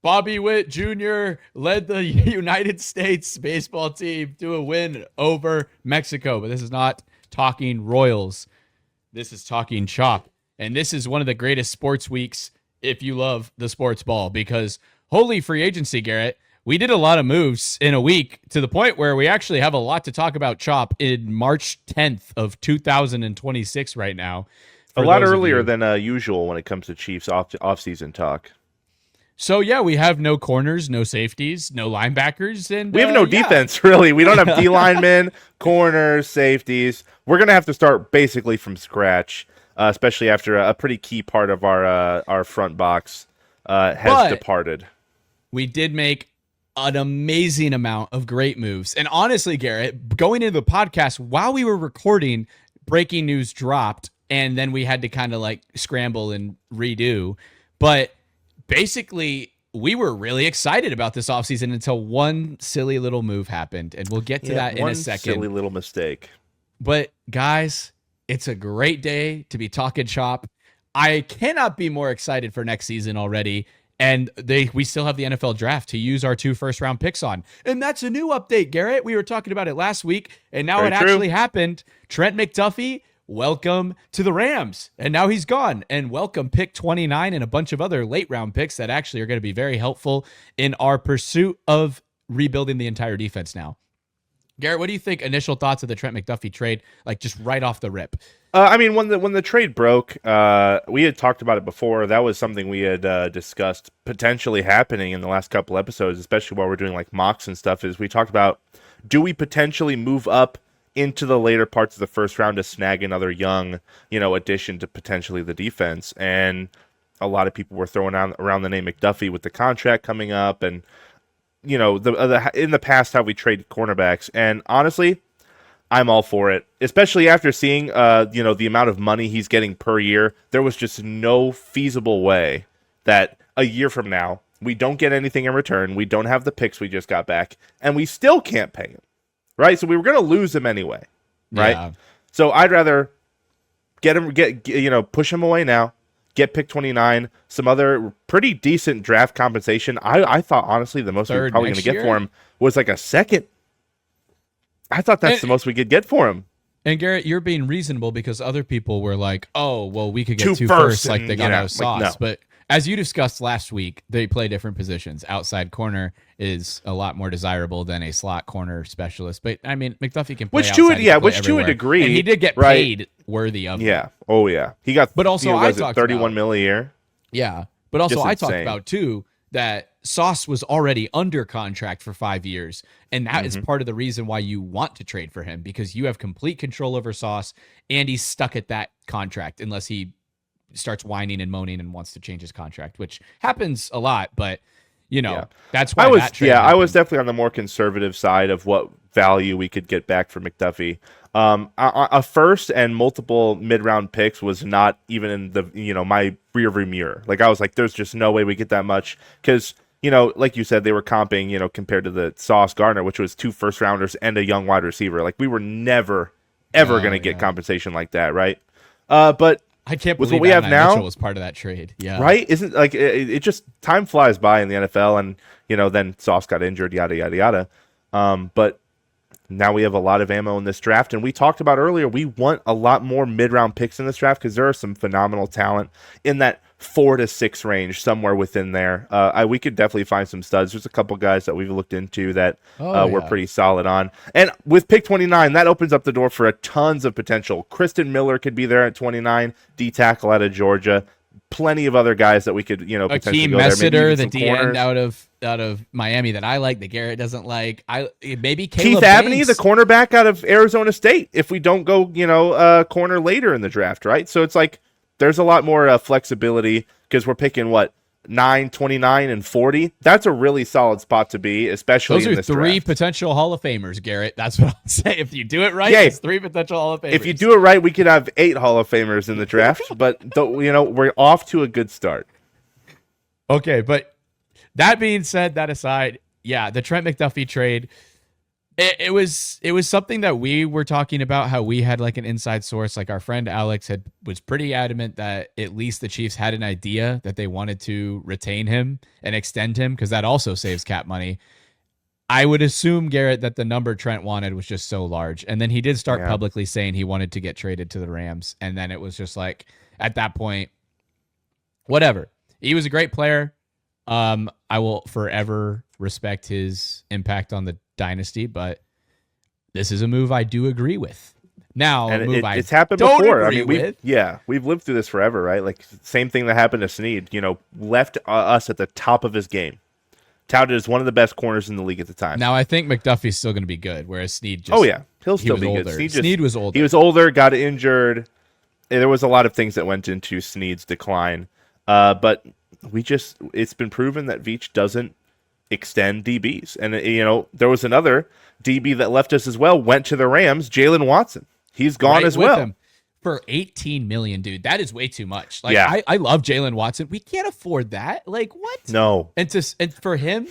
Bobby Witt Jr. led the United States baseball team to a win over Mexico. But this is not talking Royals. This is talking Chop. And this is one of the greatest sports weeks if you love the sports ball, because holy free agency, Garrett. We did a lot of moves in a week to the point where we actually have a lot to talk about Chop in March 10th of 2026 right now. A lot earlier than usual when it comes to Chiefs off-season talk. So, yeah, we have no corners, no safeties, no linebackers. And we have no defense, really. We don't have D-linemen, corners, safeties. We're going to have to start basically from scratch, especially after a pretty key part of our front box has departed. We did make an amazing amount of great moves. And honestly, Garrett, going into the podcast, while we were recording, breaking news dropped, and then we had to kind of like scramble and redo. But basically, we were really excited about this offseason until one silly little move happened, and we'll get to that in a second. One silly little mistake. But guys, it's a great day to be talking Chop. I cannot be more excited for next season already. And we still have the NFL draft to use our 2 first-round picks on. And that's a new update, Garrett. We were talking about it last week, and now actually happened. Trent McDuffie, welcome to the Rams. And now he's gone. And welcome pick 29 and a bunch of other late-round picks that actually are going to be very helpful in our pursuit of rebuilding the entire defense now. Garrett, what do you think? Initial thoughts of the Trent McDuffie trade, like just right off the rip? I mean, when the trade broke, we had talked about it before. That was something we had discussed potentially happening in the last couple episodes, especially while we're doing like mocks and stuff. Is we talked about, do we potentially move up into the later parts of the first round to snag another young, addition to potentially the defense? And a lot of people were throwing around the name McDuffie with the contract coming up, and in the past how we traded cornerbacks. And honestly, I'm all for it, especially after seeing, the amount of money he's getting per year. There was just no feasible way that a year from now we don't get anything in return. We don't have the picks we just got back, and we still can't pay him, right? So we were going to lose him anyway, right? Yeah. So I'd rather push him away now, get pick 29, some other pretty decent draft compensation. I thought, honestly, the most we were probably going to get for him was like a second. I thought that's the most we could get for him. And Garrett, you're being reasonable because other people were like, oh, well, we could get two firsts like they got out of Sauce. Like, no. But as you discussed last week, they play different positions. Outside corner is a lot more desirable than a slot corner specialist. But, I mean, McDuffie can play which to a degree. And he did get paid worthy of it. Yeah. Oh, yeah. He got, but also, I talked 31 mil a year. Yeah. But also, I talked about, too, that Sauce was already under contract for 5 years, and that is part of the reason why you want to trade for him, because you have complete control over Sauce, and he's stuck at that contract unless he starts whining and moaning and wants to change his contract, which happens a lot. But that's why I was definitely on the more conservative side of what value we could get back for McDuffie. A first and multiple mid-round picks was not even in the my rearview mirror. Like, I was like, there's just no way we get that much, because like you said, they were comping compared to the Sauce Gardner, which was 2 first rounders and a young wide receiver. Like, we were never ever going to get compensation like that, right? But I can't believe what we have now was part of that trade. Yeah, right? Isn't like it just time flies by in the NFL, and then Sauce got injured, yada yada yada. But now we have a lot of ammo in this draft, and we talked about earlier, we want a lot more mid-round picks in this draft because there are some phenomenal talent in that 4 to 6 range, somewhere within there. We could definitely find some studs. There's a couple guys that we've looked into that we're pretty solid on. And with pick 29, that opens up the door for tons of potential. Kristen Miller could be there at 29, D-tackle out of Georgia. Plenty of other guys that we could, potentially go there. The D-end out of Miami that I like, that Garrett doesn't like. Maybe Caleb Keith Abney, the cornerback out of Arizona State, if we don't go, corner later in the draft, right? So it's like there's a lot more flexibility because we're picking, 9, 29, and 40. That's a really solid spot to be, especially in this draft. Those are 3 potential Hall of Famers, Garrett. That's what I'll say. If you do it right, it's 3 potential Hall of Famers. If you do it right, we could have 8 Hall of Famers in the draft, but we're off to a good start. Okay, but that being said, that aside, the Trent McDuffie trade, It was something that we were talking about, how we had like an inside source. Like our friend Alex was pretty adamant that at least the Chiefs had an idea that they wanted to retain him and extend him, because that also saves cap money. I would assume, Garrett, that the number Trent wanted was just so large. And then he did start publicly saying he wanted to get traded to the Rams. And then it was just like, at that point, whatever. He was a great player. I will forever respect his impact on the dynasty, but this is a move I do agree with. Now, And move it's happened before. I mean, with. we've lived through this forever, right? Like, same thing that happened to Snead, left us at the top of his game. Touted as one of the best corners in the league at the time. Now, I think McDuffie's still going to be good, whereas Snead just... Oh, yeah. He'll still be older. good. Snead was older. He was older, got injured. There was a lot of things that went into Snead's decline. But it's been proven that Veach doesn't extend DBs. And, there was another DB that left us as well, went to the Rams, Jalen Watson. He's gone right as well. Him. For $18 million, dude, that is way too much. Like, yeah. I love Jalen Watson. We can't afford that. Like, what? No. And for him,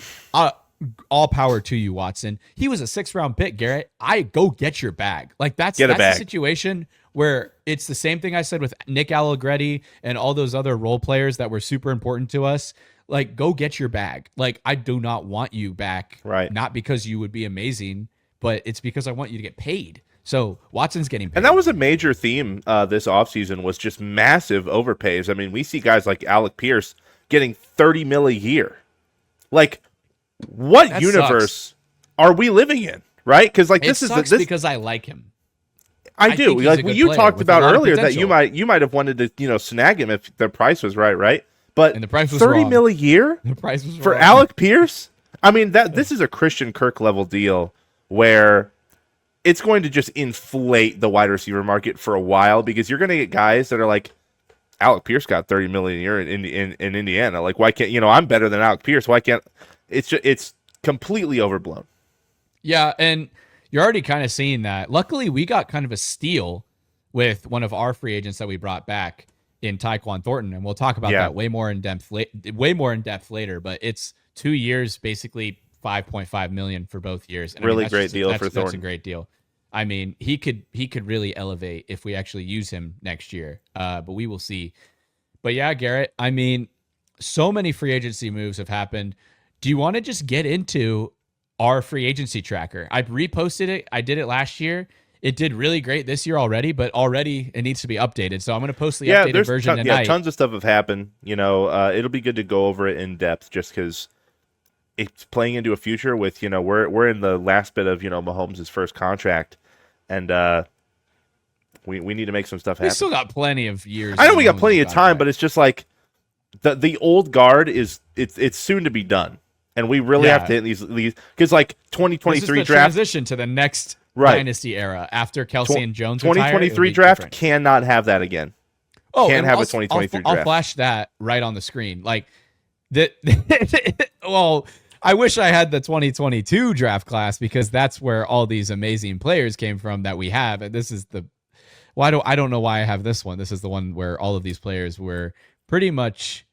all power to you, Watson. He was a 6th-round pick, Garrett. I go get your bag. Like, that's the situation where it's the same thing I said with Nick Allegretti and all those other role players that were super important to us. Like, go get your bag. Like, I do not want you back. Right. Not because you would be amazing, but it's because I want you to get paid. So Watson's getting paid. And that was a major theme this offseason, was just massive overpays. I mean, we see guys like Alec Pierce getting $30 million a year. Like, what that universe are we living in? Right? Because like this is because I like him. I do. Like you talked about earlier that you might have wanted to snag him if the price was right? But and the price was $30 million a year the price was for wrong. Alec Pierce. I mean, this is a Christian Kirk level deal where it's going to just inflate the wide receiver market for a while, because you're going to get guys that are like, Alec Pierce got $30 million a year in Indiana. Like, why can't I'm better than Alec Pierce? Why can't it's completely overblown? Yeah, and you're already kind of seeing that. Luckily, we got kind of a steal with one of our free agents that we brought back in TYQUAN Thornton, and we'll talk about that way more in depth later. But it's 2 years, basically $5.5 million for both years. And really great deal for Thornton. That's a great deal. I mean, he could really elevate if we actually use him next year. But we will see. But yeah, Garrett, I mean, so many free agency moves have happened. Do you want to just get into our free agency tracker? I reposted it. I did it last year. It did really great this year already, but already it needs to be updated. So I'm going to post the updated version tonight. Yeah, tons of stuff have happened. It'll be good to go over it in depth, just because it's playing into a future with, we're in the last bit of, Mahomes' first contract, and we need to make some stuff happen. We still got plenty of years. I know we got plenty of time, but it's just like the old guard it's soon to be done, and we really have to hit these because like 2023 this is the draft transition to the next dynasty era after Kelsey and Jones. 2023 draft cannot have that again. Oh, can't have a 2023 draft. I'll flash that right on the screen. Like well, I wish I had the 2022 draft class, because that's where all these amazing players came from that we have. And this is I don't know why I have this one. This is the one where all of these players were pretty much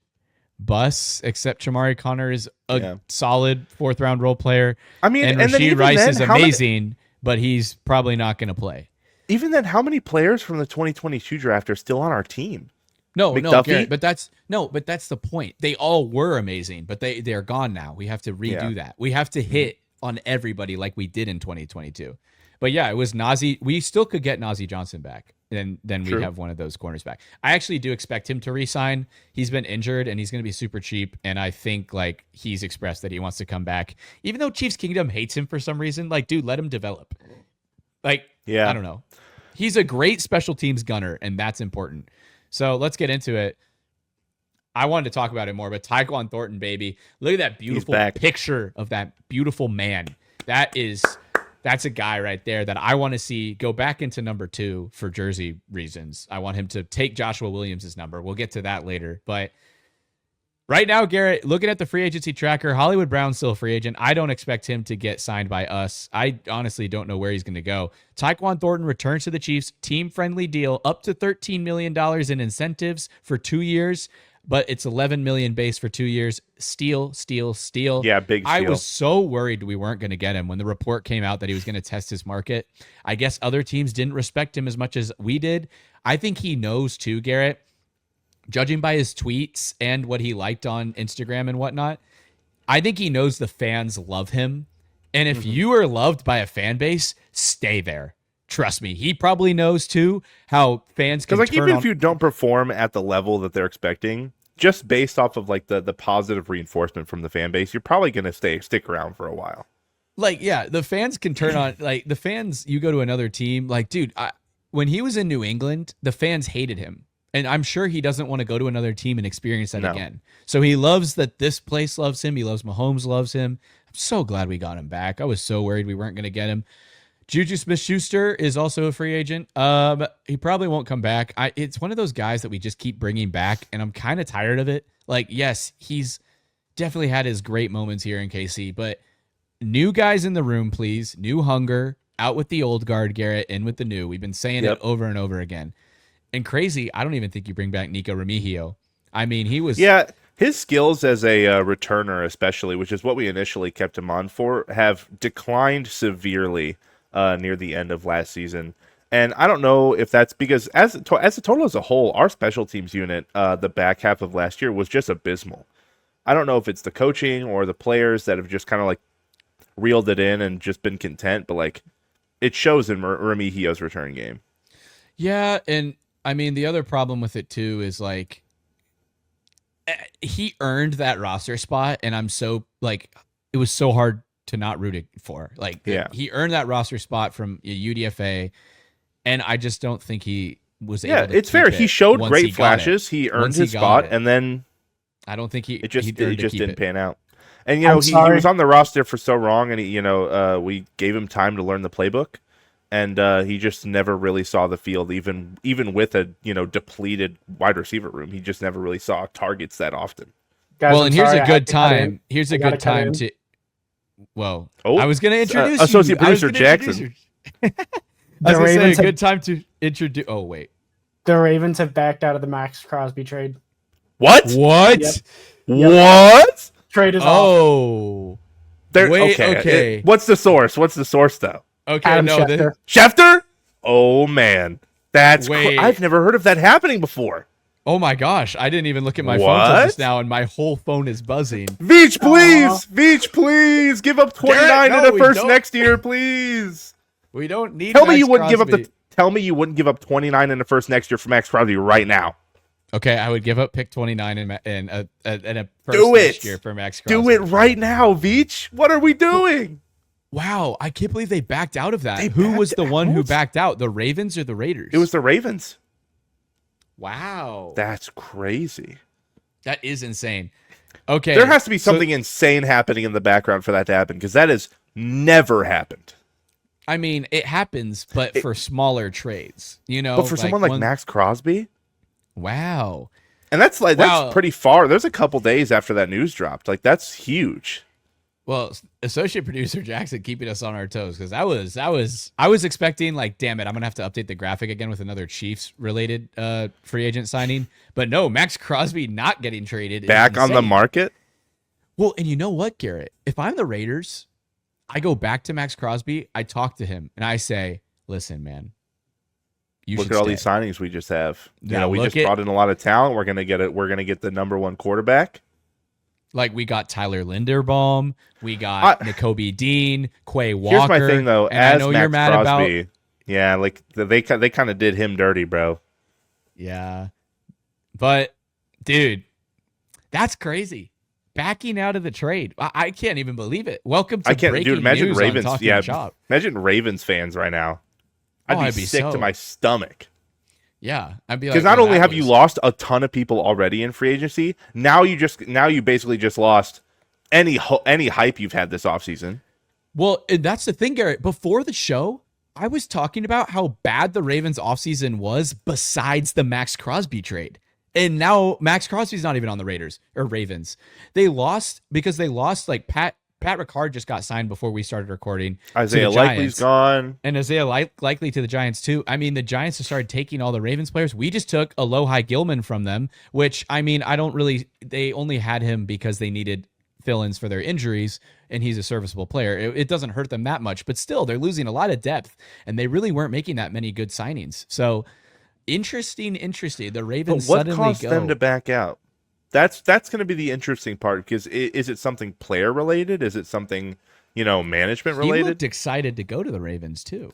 busts, except Chamari Connor is a solid 4th-round role player. I mean, and Rashee Rice is amazing, but he's probably not going to play. Even then, how many players from the 2022 draft are still on our team? No, McDuffie? Garrett, but that's the point. They all were amazing, but they're gone now. We have to redo that. We have to hit on everybody like we did in 2022. But yeah, it was Najee. We still could get Najee Johnson back, and then we'd have one of those corners back. I actually do expect him to re-sign. He's been injured, and he's going to be super cheap, and I think like he's expressed that he wants to come back. Even though Chiefs Kingdom hates him for some reason, like, dude, let him develop. Like, I don't know. He's a great special teams gunner, and that's important. So let's get into it. I wanted to talk about it more, but TYQUAN Thornton, baby. Look at that beautiful picture of that beautiful man. That's a guy right there that I want to see go back into number 2 for jersey reasons. I want him to take Joshua Williams' number. We'll get to that later. But right now, Garrett, looking at the free agency tracker, Hollywood Brown's still a free agent. I don't expect him to get signed by us. I honestly don't know where he's going to go. TYQUAN Thornton returns to the Chiefs, team-friendly deal, up to $13 million in incentives for 2 years. but it's 11 million base for 2 years. Steal. Yeah, big I steal. was so worried we weren't going to get him when the report came out that he was going to test his market. I guess other teams didn't respect him as much as we did. I think he knows too, Garrett, judging by his tweets and what he liked on Instagram and whatnot. I think he knows the fans love him. And if you are loved by a fan base, stay there. Trust me, he probably knows too how fans can Because like even on. if you don't perform at the level that they're expecting, just based off of like the positive reinforcement from the fan base, you're probably gonna stick around for a while. Like, yeah, the fans can turn on, like the fans, you go to another team, like, dude, when he was in New England, the fans hated him. And I'm sure he doesn't want to go to another team and experience that again. So he loves that this place loves him. He loves Mahomes loves him. I'm so glad we got him back. I was so worried we weren't going to get him. Juju Smith-Schuster is also a free agent. He probably won't come back. It's one of those guys that we just keep bringing back, and I'm kind of tired of it. Like, yes, he's definitely had his great moments here in KC, but new guys in the room, please. New hunger. Out with the old guard, Garrett, in with the new. We've been saying it over and over again. And crazy, I don't even think you bring back Nico Remigio. I mean, he was... Yeah, his skills as a returner especially, which is what we initially kept him on for, have declined severely near the end of last season. And I don't know if that's because as a total as a whole, our special teams unit, the back half of last year was just abysmal. I don't know if it's the coaching or the players that have just kind of like reeled it in and just been content, but like it shows in Remigio's return game. Yeah, and I mean, the other problem with it too is like he earned that roster spot, and I'm so like it was so hard to not root it for. Like, he earned that roster spot from UDFA, and I just don't think he was able to it's fair. He showed great flashes. It. He earned his spot, and then I don't think it just didn't pan out. And he was on the roster for so long, and we gave him time to learn the playbook. And he just never really saw the field, even with a depleted wide receiver room. He just never really saw targets that often. Guys, well, and here's a good time. Here's a good time to. Well, I was going to introduce Associate Producer Jackson. I was going to say a good time to introduce. Oh wait, the Ravens have backed out of the Max Crosby trade. What? Yep. What? Trade is off. Oh, wait. Okay. What's the source? What's the source though? Okay, Adam no, Schefter. Schefter? Oh man, that's I've never heard of that happening before. Oh my gosh, I didn't even look at my phone till just now, and my whole phone is buzzing. Veach, please, give up 29 in the first next year, please. We don't need. Tell me you wouldn't give up 29 in the first next year for Max Crosby right now. Okay, I would give up pick 29 in a first next year for Max Crosby. Do it right now, Veach. What are we doing? Wow, I can't believe they backed out of that. Who was the one who backed out? The Ravens or the Raiders? It was the Ravens. Wow. That's crazy. That is insane. Okay. There has to be something insane happening in the background for that to happen, because that has never happened. I mean, it happens, but for smaller trades, But for someone like Max Crosby? Wow. And that's pretty far. There's a couple days after that news dropped. Like, that's huge. Well, associate producer Jackson keeping us on our toes, because I was expecting, like, damn it, I'm gonna have to update the graphic again with another Chiefs related free agent signing. But no, Max Crosby not getting traded back on the market. Well, and you know what, Garrett? If I'm the Raiders, I go back to Max Crosby, I talk to him, and I say, listen, man, look at all these signings we just have. We just brought in a lot of talent. We're gonna get the number one quarterback. Like, we got Tyler Linderbaum, we got Nakobe Dean, Quay Walker. Here's my thing, though. And I know you're mad Crosby, like they kind of did him dirty, bro. Yeah, but dude, that's crazy. Backing out of the trade, I can't even believe it. Welcome to breaking imagine news Ravens. on Talkin Chop. Imagine Ravens fans right now. I'd be sick to my stomach. Yeah, I'd be like, because not only have you lost a ton of people already in free agency, now you basically just lost any hype you've had this offseason. Well, and that's the thing, Garrett. Before the show, I was talking about how bad the Ravens offseason was besides the Max Crosby trade. And now Max Crosby's not even on the Raiders or Ravens. They lost because they lost like Pat Pat Ricard just got signed before we started recording. Isaiah Likely's gone. And Isaiah Likely to the Giants too. I mean, the Giants have started taking all the Ravens players. We just took Alohi Gilman from them, which, I mean, they only had him because they needed fill-ins for their injuries, and he's a serviceable player. It doesn't hurt them that much, but still, they're losing a lot of depth, and they really weren't making that many good signings. So, interesting. The Ravens but what suddenly caused go. them to back out? That's going to be the interesting part, because is it something player related? Is it something, management related? He looked excited to go to the Ravens too.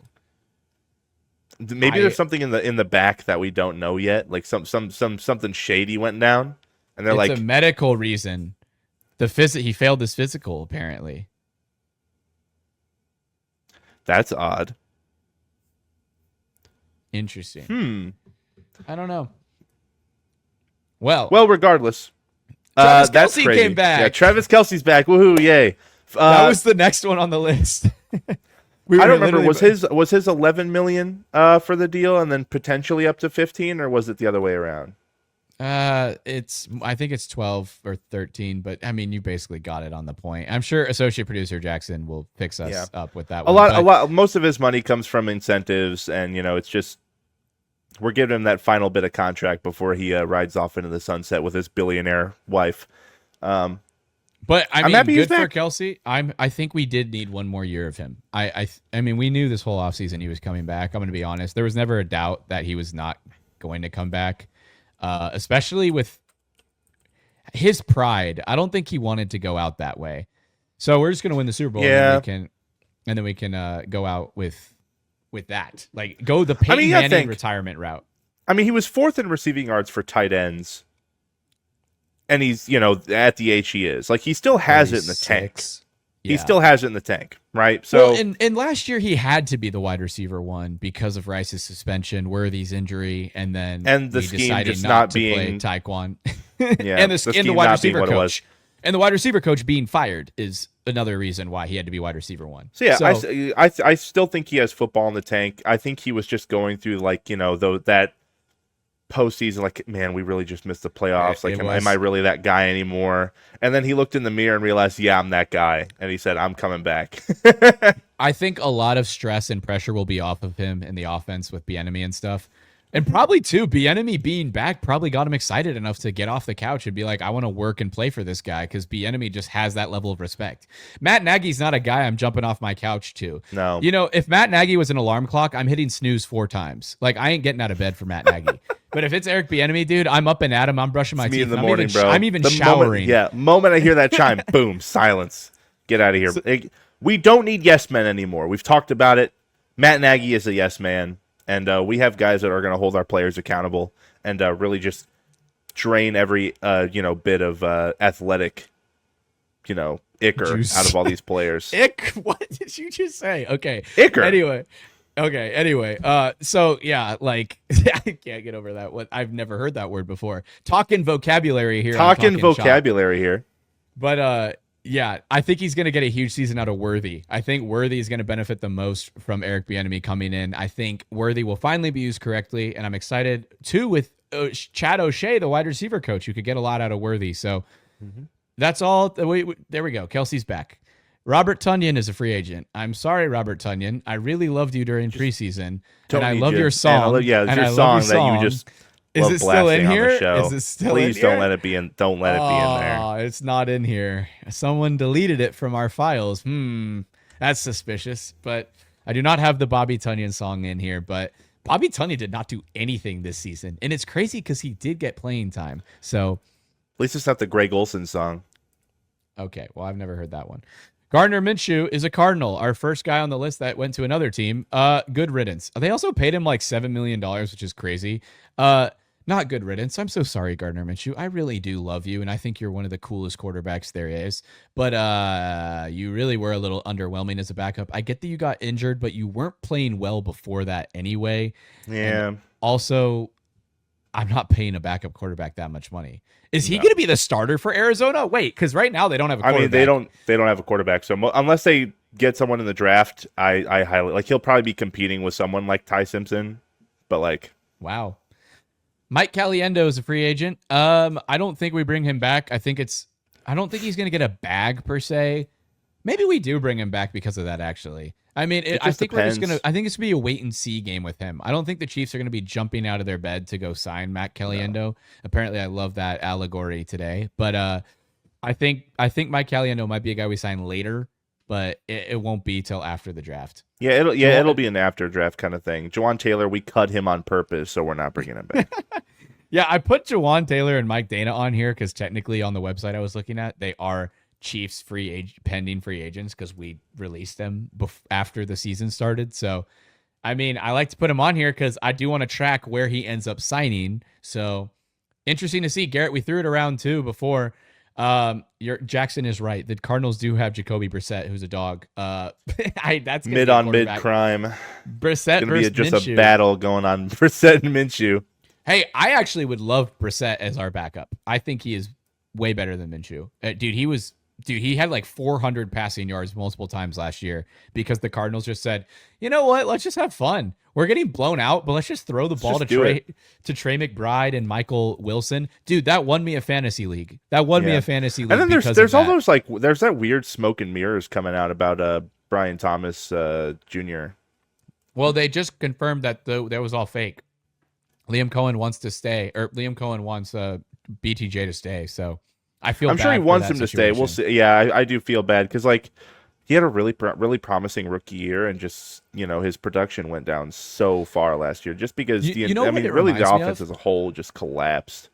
Maybe there's something in the back that we don't know yet, like something shady went down, and they're it's a medical reason. He failed his physical, apparently. That's odd. Interesting. I don't know. Well, regardless, Travis that's Kelce crazy. came back. Yeah, Travis Kelce's back. Woohoo! Yay! That was the next one on the list. I don't remember. Was his 11 million for the deal, and then potentially up to 15, or was it the other way around? I think it's 12 or 13, but I mean, you basically got it on the point. I'm sure associate producer Jackson will fix us up with that one. Most of his money comes from incentives, and it's just we're giving him that final bit of contract before he rides off into the sunset with his billionaire wife. But I mean, happy good he's for back. Kelce. I think we did need one more year of him. I mean, we knew this whole offseason he was coming back. I'm going to be honest. There was never a doubt that he was not going to come back. Especially with his pride. I don't think he wanted to go out that way. So we're just going to win the Super Bowl. Yeah. And then we can go out with that. Like, go the Peyton Manning retirement route. I mean, he was 4th in receiving yards for tight ends. And he's, at the age he is. Like, he still has it in the tank. Yeah. He still has it in the tank, right? So, and last year he had to be the wide receiver one because of Rice's suspension, Worthy's injury, and the scheme decided just not not to being play TYQUAN. Yeah, and the wide receiver coach. And the wide receiver coach being fired is another reason why he had to be wide receiver one. So yeah, I still think he has football in the tank. I think he was just going through that postseason, like, man, we really just missed the playoffs. Like, am I really that guy anymore? And then he looked in the mirror and realized, yeah, I'm that guy. And he said, I'm coming back. I think a lot of stress and pressure will be off of him in the offense with Bieniemy and stuff. And probably, too, Bieniemy being back probably got him excited enough to get off the couch and be like, I want to work and play for this guy, because Bieniemy just has that level of respect. Matt Nagy's not a guy I'm jumping off my couch to. No. If Matt Nagy was an alarm clock, I'm hitting snooze 4 times. Like, I ain't getting out of bed for Matt Nagy. But if it's Eric Bieniemy, dude, I'm up and at him. I'm brushing my teeth. In the morning, bro. I'm even showering. Moment I hear that chime, boom, silence. Get out of here. We don't need yes men anymore. We've talked about it. Matt Nagy is a yes man. And we have guys that are going to hold our players accountable and really just drain every bit of athletic, ichor Juice. out of all these players. What did you just say? Okay. Ichor. Anyway. So yeah, like I can't get over that. I've never heard that word before. Talking vocabulary here. Talking vocabulary here. But yeah, I think he's going to get a huge season out of Worthy. I think Worthy is going to benefit the most from Eric Bieniemy coming in. I think Worthy will finally be used correctly, and I'm excited too with Chad O'Shea, the wide receiver coach, who could get a lot out of Worthy. So that's all. There we go. Kelsey's back. Robert Tonyan is a free agent. I'm sorry, Robert Tonyan. I really loved you during preseason, and I love your song. It's your song that you just. Is it still in here? Is it still Please in don't here? let it be in. Don't let it be in there. Oh, it's not in here. Someone deleted it from our files. That's suspicious. But I do not have the Bobby Tonyan song in here. But Bobby Tonyan did not do anything this season, and it's crazy because he did get playing time. So at least it's not the Greg Olson song. Okay, well, I've never heard that one. Gardner Minshew is a Cardinal, our first guy on the list that went to another team. Good riddance. They also paid him like $7 million, which is crazy. Not good riddance. I'm so sorry, Gardner Minshew. I really do love you, and I think you're one of the coolest quarterbacks there is. But you really were a little underwhelming as a backup. I get that you got injured, but you weren't playing well before that anyway. Yeah. And also, I'm not paying a backup quarterback that much money. Is he going to be the starter for Arizona? Wait, because right now they don't have a quarterback. I mean, they don't have a quarterback. So unless they get someone in the draft, I highly he'll probably be competing with someone like Ty Simpson. But wow. Mike Caliendo is a free agent. I don't think we bring him back. I don't think he's going to get a bag per se, Maybe we do bring him back because of that, actually. I mean, It I just think we're just depends. I think it's gonna be a wait and see game with him. I don't think the Chiefs are gonna be jumping out of their bed to go sign Matt Caliendo. Apparently, I love that allegory today, but I think Mike Caliendo might be a guy we sign later, but it won't be till after the draft. Yeah, Jawan- it'll be an after draft kind of thing. Jawan Taylor, we cut him on purpose, so we're not bringing him back. Yeah, I put Jawan Taylor and Mike Dana on here because technically on the website I was looking at, they are Chiefs pending free agents because we released them after the season started. So, I mean, I like to put him on here because I do want to track where he ends up signing. So, interesting to see. Garrett, we threw it around too before. Jackson is right. The Cardinals do have Jacoby Brissett, who's a dog. That's Mid on mid crime. Brissett Gonna versus be just Minshew. a battle going on. Brissett and Minshew. Hey, I actually would love Brissett as our backup. I think he is way better than Minshew. He had like 400 passing yards multiple times last year because the Cardinals just said, you know what? Let's just have fun. We're getting blown out, but let's just throw the ball to Trey McBride and Michael Wilson. Dude, that won me a fantasy league. And then there's all those there's that weird smoke and mirrors coming out about Brian Thomas Jr. Well, they just confirmed that that was all fake. Liam Cohen wants to stay, or Liam Cohen wants BTJ to stay. So I feel I'm sure he wants him to stay. We'll see. Yeah, I do feel bad because he had a really promising rookie year, and just his production went down so far last year just because the offense as a whole just collapsed.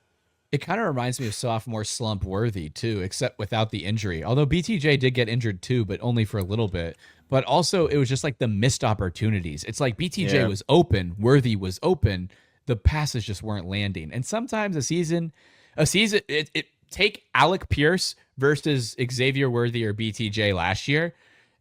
It kind of reminds me of sophomore slump Worthy too, except without the injury. Although BTJ did get injured too, but only for a little bit. But also it was just like the missed opportunities. It's like BTJ was open, Worthy was open, the passes just weren't landing. And sometimes take Alec Pierce versus Xavier Worthy or BTJ last year.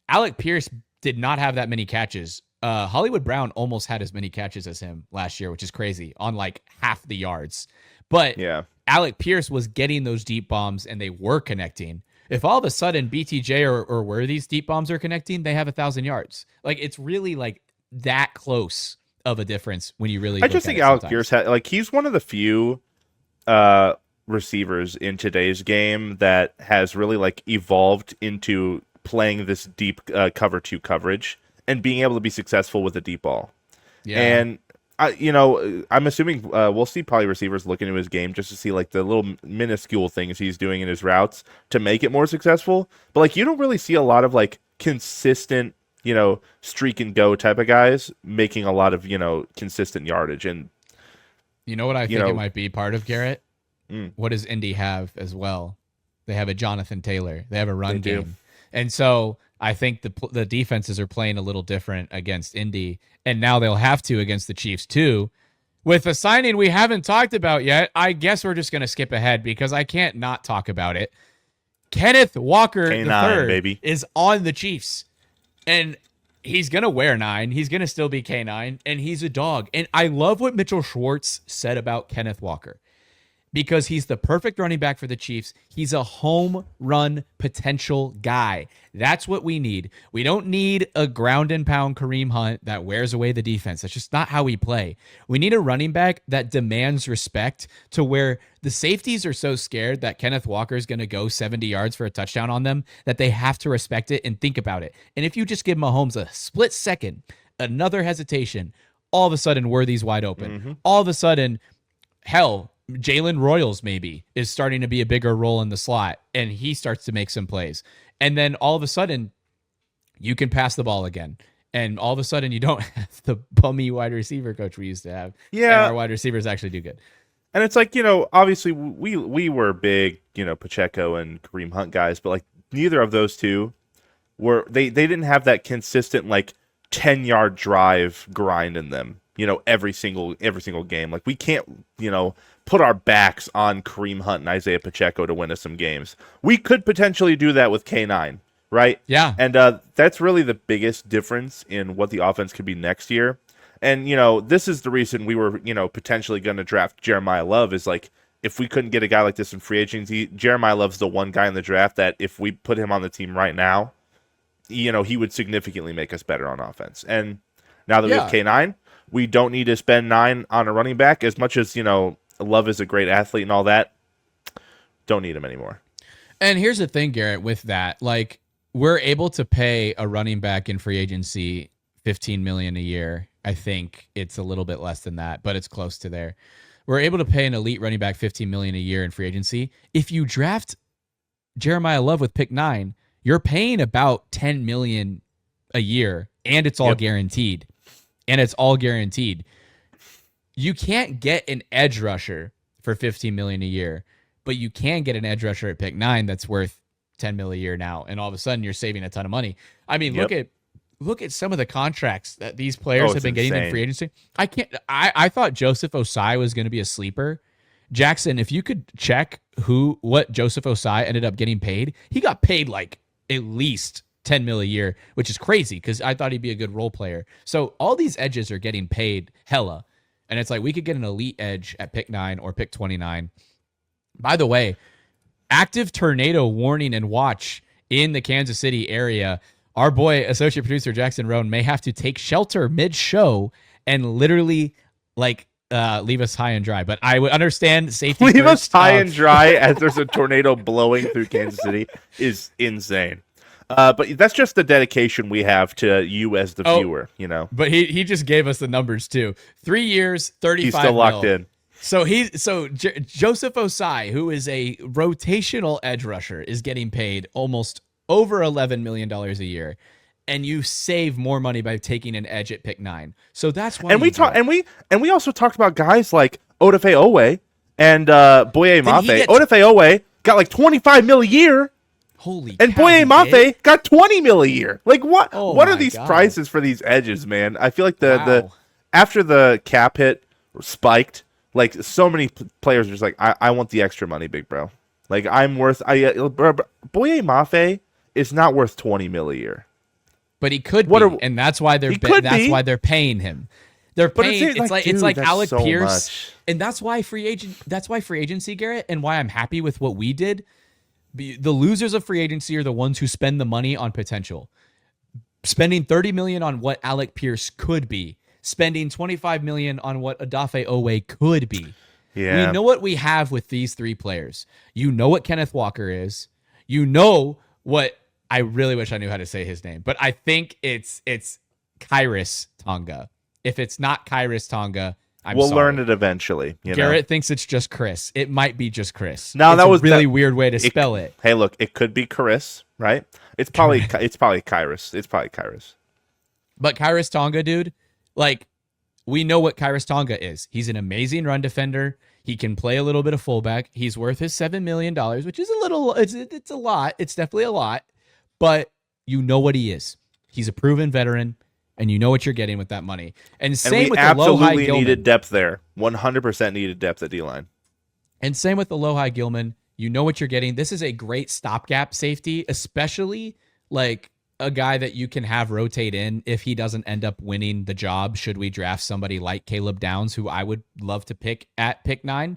Alec Pierce did not have that many catches. Hollywood Brown almost had as many catches as him last year, which is crazy, on like half the yards. But Alec Pierce was getting those deep bombs and they were connecting. If all of a sudden BTJ or Worthy's deep bombs are connecting, they have 1,000 yards. Like, it's really like that close of a difference when you really. I just think Alec Pierce he's one of the few receivers in today's game that has really like evolved into playing this deep cover 2 coverage and being able to be successful with a deep ball. Yeah. And I'm assuming we'll see probably receivers look into his game just to see like the little minuscule things he's doing in his routes to make it more successful. But like, you don't really see a lot of like consistent, streak and go type of guys making a lot of, consistent yardage. And you know what I think it might be part of, Garrett? What does Indy have as well? They have a Jonathan Taylor. They have a run game. And so I think the defenses are playing a little different against Indy, and now they'll have to against the Chiefs too. With a signing we haven't talked about yet, I guess we're just going to skip ahead because I can't not talk about it. Kenneth Walker III is on the Chiefs, and he's going to wear 9. He's going to still be K9, and he's a dog. And I love what Mitchell Schwartz said about Kenneth Walker, because he's the perfect running back for the Chiefs. He's a home run potential guy. That's what we need. We don't need a ground and pound Kareem Hunt that wears away the defense. That's just not how we play. We need a running back that demands respect, to where the safeties are so scared that Kenneth Walker is going to go 70 yards for a touchdown on them that they have to respect it and think about it. And if you just give Mahomes a split second, another hesitation, all of a sudden Worthy's wide open. Mm-hmm. All of a sudden, hell, Jalen Royals maybe is starting to be a bigger role in the slot, and he starts to make some plays. And then all of a sudden you can pass the ball again. And all of a sudden you don't have the bummy wide receiver coach we used to have. Yeah. And our wide receivers actually do good. And it's like, obviously we were big, Pacheco and Kareem Hunt guys, but like neither of those two they didn't have that consistent like 10-yard drive grind in them, every single game. Like, we can't, put our backs on Kareem Hunt and Isaiah Pacheco to win us some games. We could potentially do that with K9, right? Yeah. And that's really the biggest difference in what the offense could be next year. And, this is the reason we were, potentially going to draft Jeremiah Love, is like, if we couldn't get a guy like this in free agency, Jeremiah Love's the one guy in the draft that if we put him on the team right now, he would significantly make us better on offense. And now that we have K9, we don't need to spend 9 on a running back. As much as, Love is a great athlete and all that, don't need him anymore. And here's the thing, Garrett, with that, like, we're able to pay a running back in free agency $15 million a year. I think it's a little bit less than that, but it's close to there. We're able to pay an elite running back $15 million a year in free agency. If you draft Jeremiah Love with pick 9, you're paying about $10 million a year, and it's all guaranteed. And it's all guaranteed. You can't get an edge rusher for $15 million a year, but you can get an edge rusher at pick 9 that's worth $10 million a year now, and all of a sudden you're saving a ton of money. I mean, look at some of the contracts that these players have been getting in free agency. I thought Joseph Osai was going to be a sleeper. Jackson, if you could check what Joseph Osai ended up getting paid, he got paid like at least $10 million a year, which is crazy because I thought he'd be a good role player. So all these edges are getting paid hella. And it's like we could get an elite edge at pick 9 or pick 29. By the way, active tornado warning and watch in the Kansas City area. Our boy, associate producer Jackson Roan, may have to take shelter mid-show and literally leave us high and dry. But I would understand safety. Leave us high and dry as there's a tornado blowing through Kansas City is insane. But that's just the dedication we have to you as the viewer, you know. But he just gave us the numbers too. 3 years, 35 He's still locked in. So Joseph Osai, who is a rotational edge rusher, is getting paid almost over $11 million a year, and you save more money by taking an edge at pick 9. So that's why. And we also talked about guys like Odafe Owe and Boye Mafe. Odafe Owe got like $25 million a year. Holy and cow, Boye Mafe got $20 million a year. Like what? Oh what are these prices for these edges, man? I feel like the after the cap hit spiked, like so many players are just like, I want the extra money, big bro. Like I'm worth. Boye Mafe is not worth $20 million a year, but he could be, and that's why they're why they're paying him. They're paying. It's like Alec Pierce, and that's why free agency, Garrett, and why I'm happy with what we did. The losers of free agency are the ones who spend the money on potential. Spending $30 million on what Alec Pierce could be, spending $25 million on what Odafe Owe could be. Yeah. We know what we have with these three players. You know what Kenneth Walker is. You know what I really wish I knew how to say his name, but I think it's Khyiris Tonga. If it's not Khyiris Tonga, we'll learn it eventually. Garrett thinks it's just Chris. It might be just Chris. No, that was a really weird way to spell it. Hey, look, it could be Chris, right? It's probably Khyiris. It's probably Khyiris. But Khyiris Tonga, dude, like we know what Khyiris Tonga is. He's an amazing run defender. He can play a little bit of fullback. He's worth his $7 million, which is a little. It's a lot. It's definitely a lot. But you know what he is. He's a proven veteran. And you know what you're getting with that money. And same with the Lohi Gilman. Needed depth there. 100% needed depth at D-line. And same with the Lohi Gilman. You know what you're getting. This is a great stopgap safety, especially like a guy that you can have rotate in if he doesn't end up winning the job. Should we draft somebody like Caleb Downs, who I would love to pick at pick 9,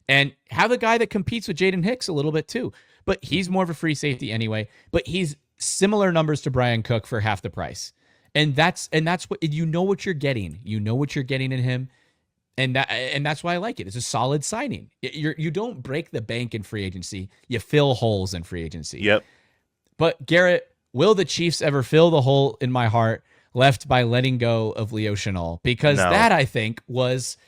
and have a guy that competes with Jaden Hicks a little bit too. But he's more of a free safety anyway. But he's similar numbers to Brian Cook for half the price. And that's what you know what you're getting. You know what you're getting in him, and that's why I like it. It's a solid signing. You don't break the bank in free agency. You fill holes in free agency. Yep. But Garrett, will the Chiefs ever fill the hole in my heart left by letting go of Leo Chenal? Because that I think was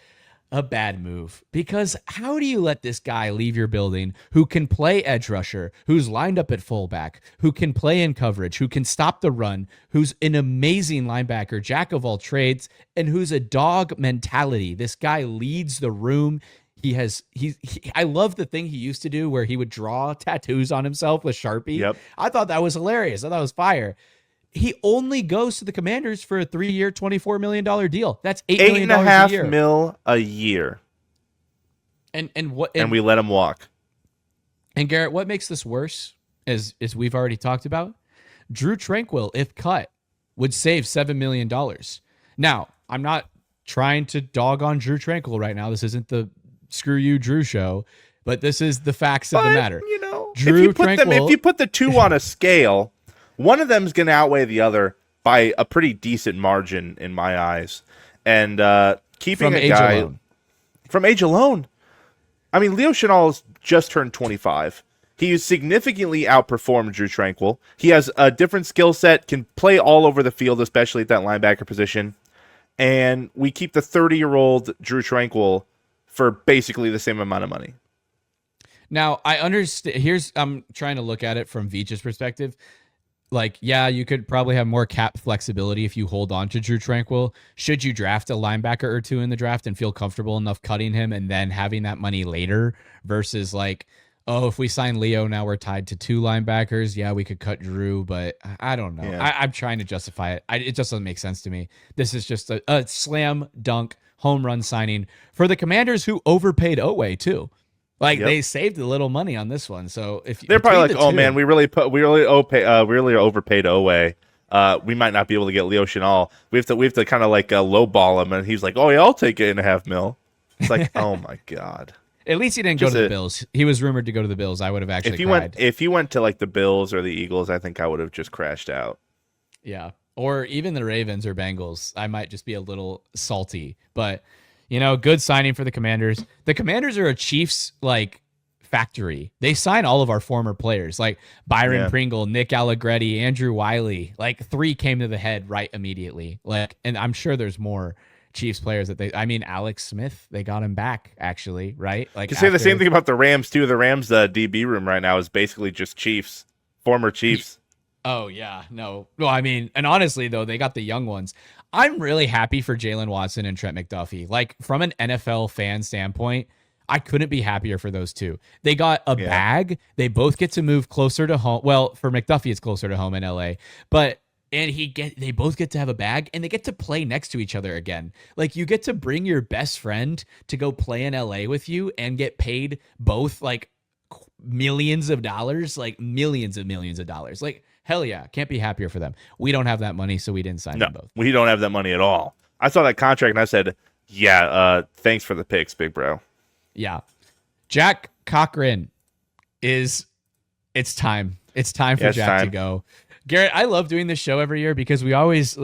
a bad move. Because how do you let this guy leave your building who can play edge rusher, who's lined up at fullback, who can play in coverage, who can stop the run, who's an amazing linebacker, jack of all trades, and who's a dog mentality? This guy leads the room. I love the thing he used to do where he would draw tattoos on himself with Sharpie. Yep. I thought that was hilarious. I thought it was fire. He only goes to the Commanders for a 3-year, $24 million deal. That's $8 million a year. $8.5 million a year. And we let him walk. And Garrett, what makes this worse, as we've already talked about, Drew Tranquill, if cut, would save $7 million. Now, I'm not trying to dog on Drew Tranquill right now. This isn't the Screw You Drew show, but this is the facts of the matter. You know, Drew if you put the two on a scale, one of them is going to outweigh the other by a pretty decent margin in my eyes. And keeping a guy from age alone. I mean, Leo Chenal just turned 25. He significantly outperformed Drew Tranquil. He has a different skill set, can play all over the field, especially at that linebacker position. And we keep the 30-year-old Drew Tranquil for basically the same amount of money. Now, I understand. I'm trying to look at it from Veach's perspective. Like, yeah, you could probably have more cap flexibility if you hold on to Drew Tranquil. Should you draft a linebacker or two in the draft and feel comfortable enough cutting him and then having that money later versus like, oh, if we sign Leo, now we're tied to 2 linebackers. Yeah, we could cut Drew, but I don't know. Yeah. I'm trying to justify it. It just doesn't make sense to me. This is just a slam dunk home run signing for the Commanders who overpaid Oweh too. Like they saved a little money on this one. So if they're probably like, oh man, we really overpaid Oweh. We might not be able to get Leo Chenal. We have to kind of like lowball him, and he's like, oh yeah, I'll take $8.5 million. It's like, oh my god. At least he didn't go to the Bills. He was rumored to go to the Bills. I would have actually cried. If he went to like the Bills or the Eagles, I think I would have just crashed out. Yeah. Or even the Ravens or Bengals. I might just be a little salty. But, you know, good signing for the Commanders. The Commanders are a Chiefs, like, factory. They sign all of our former players, like Byron Pringle, Nick Allegretti, Andrew Wiley. Like, 3 came to the head right immediately. Like, and I'm sure there's more Chiefs players that Alex Smith, they got him back, actually, right? Like, you say the same thing about the Rams too. The Rams DB room right now is basically just Chiefs, former Chiefs. Oh yeah, no. Well, I mean, and honestly though, they got the young ones. I'm really happy for Jalen Watson and Trent McDuffie. Like, from an NFL fan standpoint, I couldn't be happier for those two. They got a bag. They both get to move closer to home. Well, for McDuffie, it's closer to home in LA, but they both get to have a bag, and they get to play next to each other again. Like, you get to bring your best friend to go play in LA with you and get paid both like millions of dollars, like millions of dollars. Like, hell yeah, can't be happier for them. We don't have that money, so we didn't sign them both. We don't have that money at all. I saw that contract and I said, yeah, thanks for the picks, big bro. Yeah. Jack Cochran it's time. It's time for Jack to go. Garrett, I love doing this show every year because we always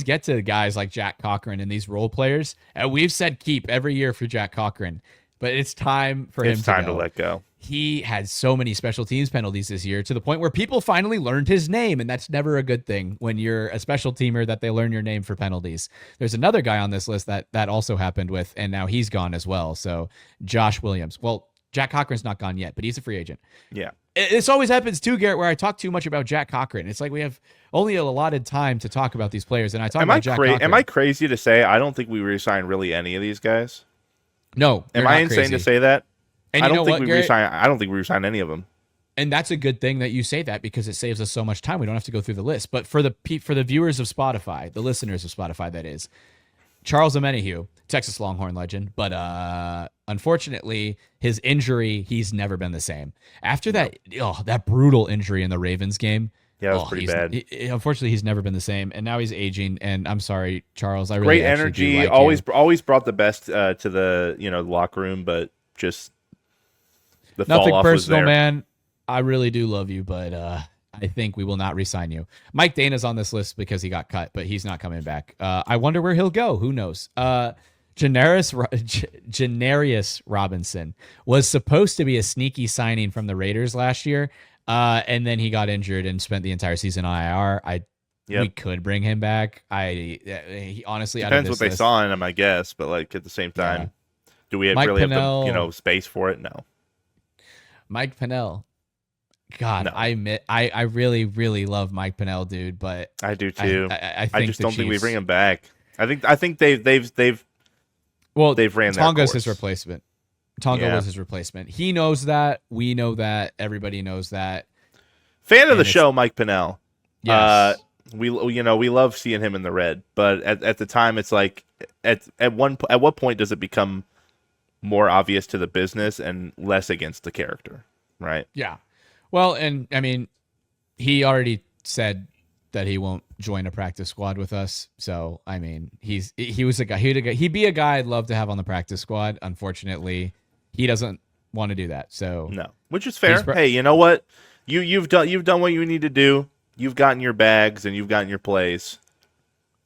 get to guys like Jack Cochran and these role players. And we've said keep every year for Jack Cochran, but it's time for him to go. It's time to let go. He had so many special teams penalties this year to the point where people finally learned his name, and that's never a good thing when you're a special teamer that they learn your name for penalties. There's another guy on this list that also happened with, and now he's gone as well. So Josh Williams. Well, Jack Cochran's not gone yet, but he's a free agent. Yeah. This always happens too, Garrett, where I talk too much about Jack Cochran. It's like we have only a allotted time to talk about these players, and I talk about Jack Cochran. Am I crazy to say I don't think we re-sign really any of these guys? No. Am I insane to say that? And I don't think we re-sign any of them. And that's a good thing that you say that, because it saves us so much time. We don't have to go through the list. But for the viewers of Spotify, the listeners of Spotify, that is, Charles Omenihu, Texas Longhorn legend, but unfortunately, his injury, he's never been the same. After that brutal injury in the Ravens game, yeah, it was pretty bad. Unfortunately, he's never been the same, and now he's aging. And I'm sorry, Charles. I really great energy, like always brought the best to the locker room, but just the nothing fall off personal, was there. man. I really do love you, but I think we will not re-sign you. Mike Dana's on this list because he got cut, but he's not coming back. I wonder where he'll go. Who knows? Janarius Robinson was supposed to be a sneaky signing from the Raiders last year, and then he got injured and spent the entire season on IR. We could bring him back. He honestly depends what they saw in him, I guess. But like at the same time, do we really have the space for it? No. Mike Pennell. God, no. I really, really love Mike Pennell, dude. But I do too. I just don't think we bring him back. I think they've ran Tonga's his replacement. Tonga was his replacement. He knows that. We know that. Everybody knows that. Fan of the show, Mike Pennell. Yes. We love seeing him in the red, but at the time, it's like at what point does it become more obvious to the business and less against the character, right? Yeah. Well, and I mean, he already said that he won't join a practice squad with us. So, I mean, he was a guy. He'd be a guy I'd love to have on the practice squad. Unfortunately, he doesn't want to do that. So no, which is fair. Hey, you know what? You've done what you need to do. You've gotten your bags and you've gotten your plays.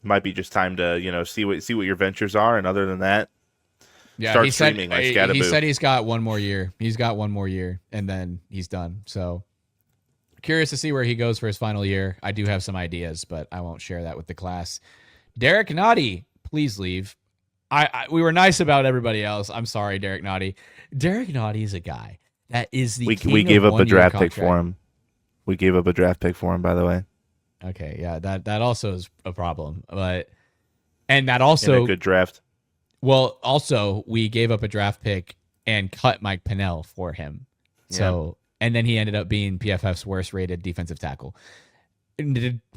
Might be just time to see what your ventures are. And other than that, Yeah, start streaming like Scatterboo. He said he's got one more year. He's got one more year, and then he's done. So curious to see where he goes for his final year. I do have some ideas, but I won't share that with the class. Derek Noddy, please leave. We were nice about everybody else. I'm sorry, Derek Noddy. Derek Noddy is a guy that is the king we gave of up a draft contract. pick for him. We gave up a draft pick for him, by the way. Okay, yeah, that also is a problem, and that also in a good draft. Well, also we gave up a draft pick and cut Mike Pennell for him. So, and then he ended up being PFF's worst rated defensive tackle.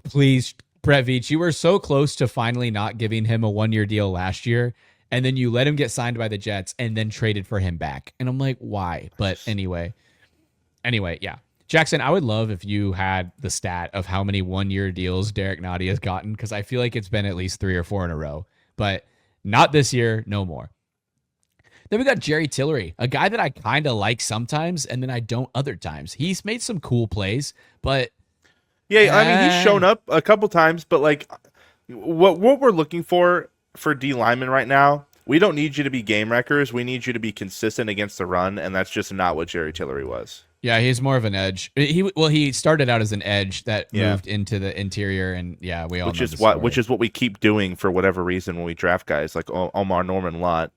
Please, Brett Veach, you were so close to finally not giving him a 1-year deal last year, and then you let him get signed by the Jets and then traded for him back. And I'm like, why? But anyway, yeah. Jackson, I would love if you had the stat of how many 1-year deals Derek Noddy has gotten, because I feel like it's been at least 3 or 4 in a row. But not this year, no more. Then we got Jerry Tillery, a guy that I kind of like sometimes, and then I don't other times. He's made some cool plays, but... Yeah, I mean, he's shown up a couple times, but like what we're looking for D linemen right now, we don't need you to be game wreckers. We need you to be consistent against the run, and that's just not what Jerry Tillery was. Yeah, he's more of an edge. He started out as an edge that moved into the interior, and we all know the story. Which is what we keep doing for whatever reason when we draft guys like Omar Norman Lott.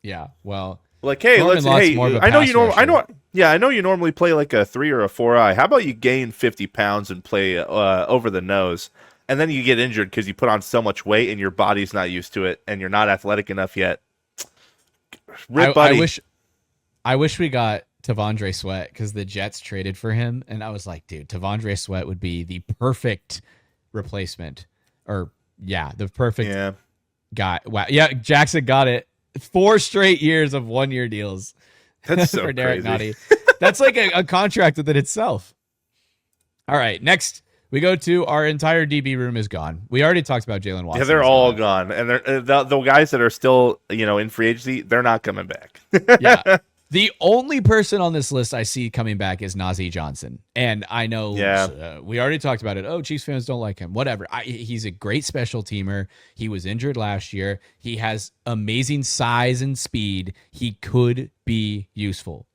Yeah, well, like hey, I know you normally play like a 3 or a 4-eye. How about you gain 50 pounds and play over the nose, and then you get injured because you put on so much weight and your body's not used to it, and you're not athletic enough yet. Buddy. I wish we got Tavondre Sweat because the Jets traded for him, and I was like, dude, Tavondre Sweat would be the perfect replacement, the perfect guy. Wow, yeah, Jackson got it. 4 straight years of 1-year deals. That's so for Derek crazy. Noddy. That's like a contract within itself. All right, next we go to our entire DB room is gone. We already talked about Jalen Watson. Yeah, they're all gone, and the guys that are still in free agency, they're not coming back. Yeah. The only person on this list I see coming back is Najee Johnson. And I know we already talked about it. Oh, Chiefs fans don't like him. Whatever. He's a great special teamer. He was injured last year. He has amazing size and speed. He could be useful.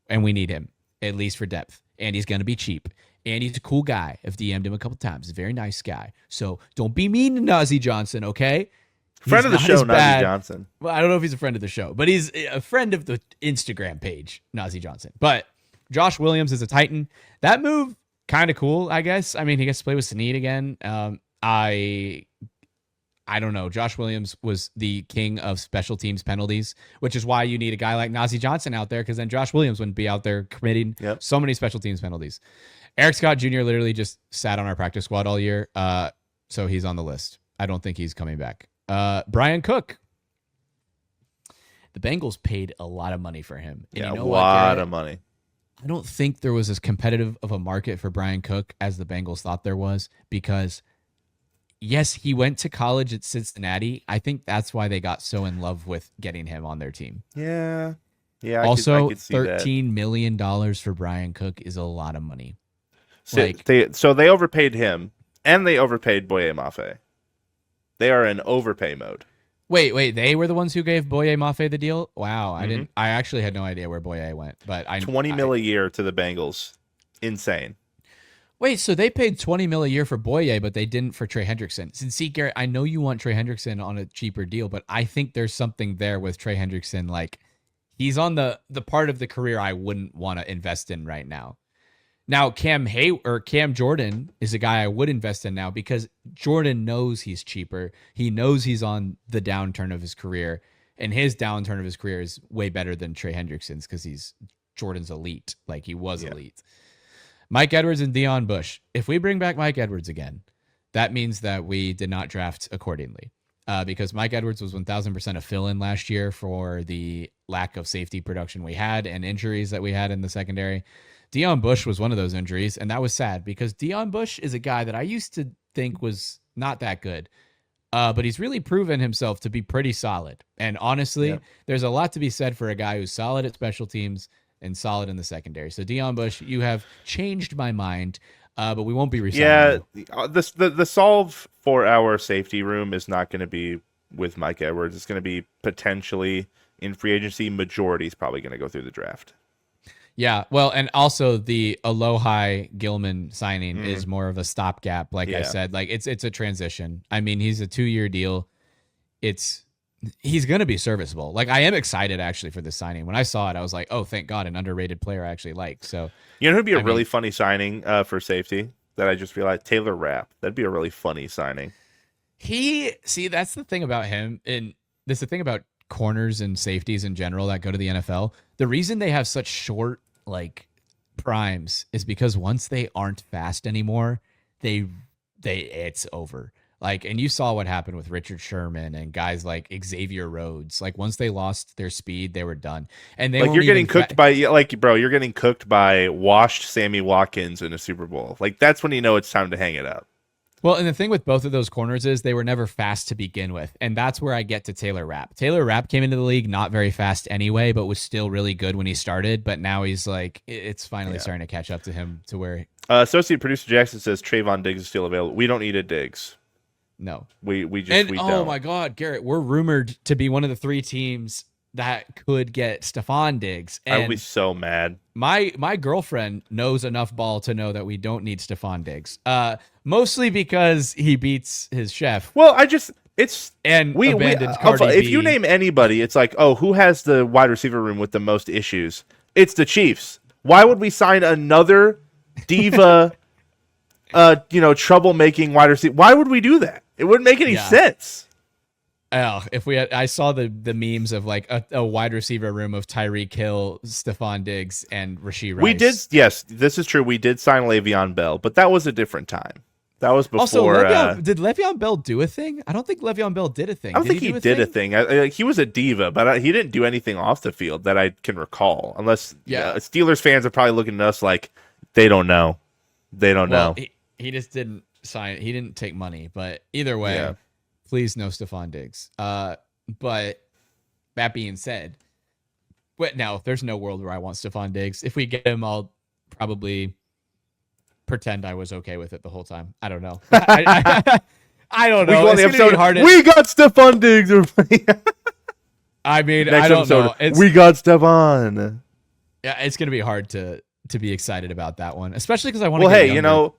And we need him, at least for depth. And he's going to be cheap. And he's a cool guy. I've DM'd him a couple times. He's a very nice guy. So don't be mean to Najee Johnson, okay? Friend of the show, Najee Johnson. Well, I don't know if he's a friend of the show, but he's a friend of the Instagram page, Najee Johnson. But Josh Williams is a Titan. That move, kind of cool, I guess. I mean, he gets to play with Snead again. I don't know. Josh Williams was the king of special teams penalties, which is why you need a guy like Najee Johnson out there, because then Josh Williams wouldn't be out there committing so many special teams penalties. Eric Scott Jr. literally just sat on our practice squad all year, so he's on the list. I don't think he's coming back. Brian Cook. The Bengals paid a lot of money for him. And a lot of money. I don't think there was as competitive of a market for Brian Cook as the Bengals thought there was, because yes, he went to college at Cincinnati. I think that's why they got so in love with getting him on their team. Yeah. Also, I could see $13 million for Brian Cook is a lot of money. So they overpaid him, and they overpaid Boye Mafe. They are in overpay mode. Wait, they were the ones who gave Boye Mafe the deal? Wow, I actually had no idea where Boye went, but $20 million a year to the Bengals. Insane. Wait, so they paid $20 million a year for Boye, but they didn't for Trey Hendrickson. Since see, Garrett, I know you want Trey Hendrickson on a cheaper deal, but I think there's something there with Trey Hendrickson. Like, he's on the part of the career I wouldn't want to invest in right now. Now, Cam Jordan is a guy I would invest in now, because Jordan knows he's cheaper. He knows he's on the downturn of his career, and his downturn of his career is way better than Trey Hendrickson's, because Jordan's elite. Like, he was elite. Mike Edwards and Deion Bush. If we bring back Mike Edwards again, that means that we did not draft accordingly, because Mike Edwards was 1,000% a fill-in last year for the lack of safety production we had and injuries that we had in the secondary. Deion Bush was one of those injuries, and that was sad, because Deion Bush is a guy that I used to think was not that good, but he's really proven himself to be pretty solid. And honestly, there's a lot to be said for a guy who's solid at special teams and solid in the secondary. So Deion Bush, you have changed my mind, but we won't be resigning. Yeah, the solve for our safety room is not going to be with Mike Edwards. It's going to be potentially in free agency. Majority is probably going to go through the draft. Yeah, well, and also the Alohi Gilman signing is more of a stopgap. Like I said, like it's a transition. I mean, he's a 2-year deal. He's going to be serviceable. Like I am excited actually for this signing. When I saw it, I was like, oh, thank God, an underrated player I actually like. So you know who'd be a really funny signing for safety that I just realized? Taylor Rapp. That'd be a really funny signing. That's the thing about him, and this is the thing about corners and safeties in general that go to the NFL. The reason they have such short like primes is because once they aren't fast anymore, it's over. Like, and you saw what happened with Richard Sherman and guys like Xavier Rhodes. Like once they lost their speed, they were done. And they like you're getting cooked by you're getting cooked by washed Sammy Watkins in a Super Bowl. Like that's when you know it's time to hang it up. Well, and the thing with both of those corners is they were never fast to begin with. And that's where I get to Taylor Rapp. Taylor Rapp came into the league not very fast anyway, but was still really good when he started. But now he's like, it's finally starting to catch up to him to where. Associate producer Jackson says Trayvon Diggs is still available. We don't need a Diggs. No. We don't. Oh my God, Garrett, we're rumored to be one of the 3 teams that could get Stephon Diggs. And I would be so mad. My girlfriend knows enough ball to know that we don't need Stephon Diggs. Mostly because he beats his chef. Well, abandoned Cardi if B. you name anybody, it's like, oh, who has the wide receiver room with the most issues? It's the Chiefs. Why would we sign another diva, troublemaking wide receiver? Why would we do that? It wouldn't make any sense. Oh, I saw the memes of like a wide receiver room of Tyreek Hill, Stephon Diggs, and Rashee Rice. Yes, this is true. We did sign Le'Veon Bell, but that was a different time. That was before. Also, did Le'Veon Bell do a thing? I don't think Le'Veon Bell did a thing. I don't think he did a thing. He was a diva, but he didn't do anything off the field that I can recall. Unless Steelers fans are probably looking at us like they don't know. They don't know. He just didn't sign. He didn't take money. But either way, please no Stephon Diggs. But that being said, no, there's no world where I want Stephon Diggs. If we get him, I'll probably pretend I was okay with it the whole time. I don't know. I don't know. It's gonna be hard we got Stephon Diggs. I mean, Next I don't episode, know. We got Stephon. Yeah, it's gonna be hard to be excited about that one, especially because I want to. Well, hey,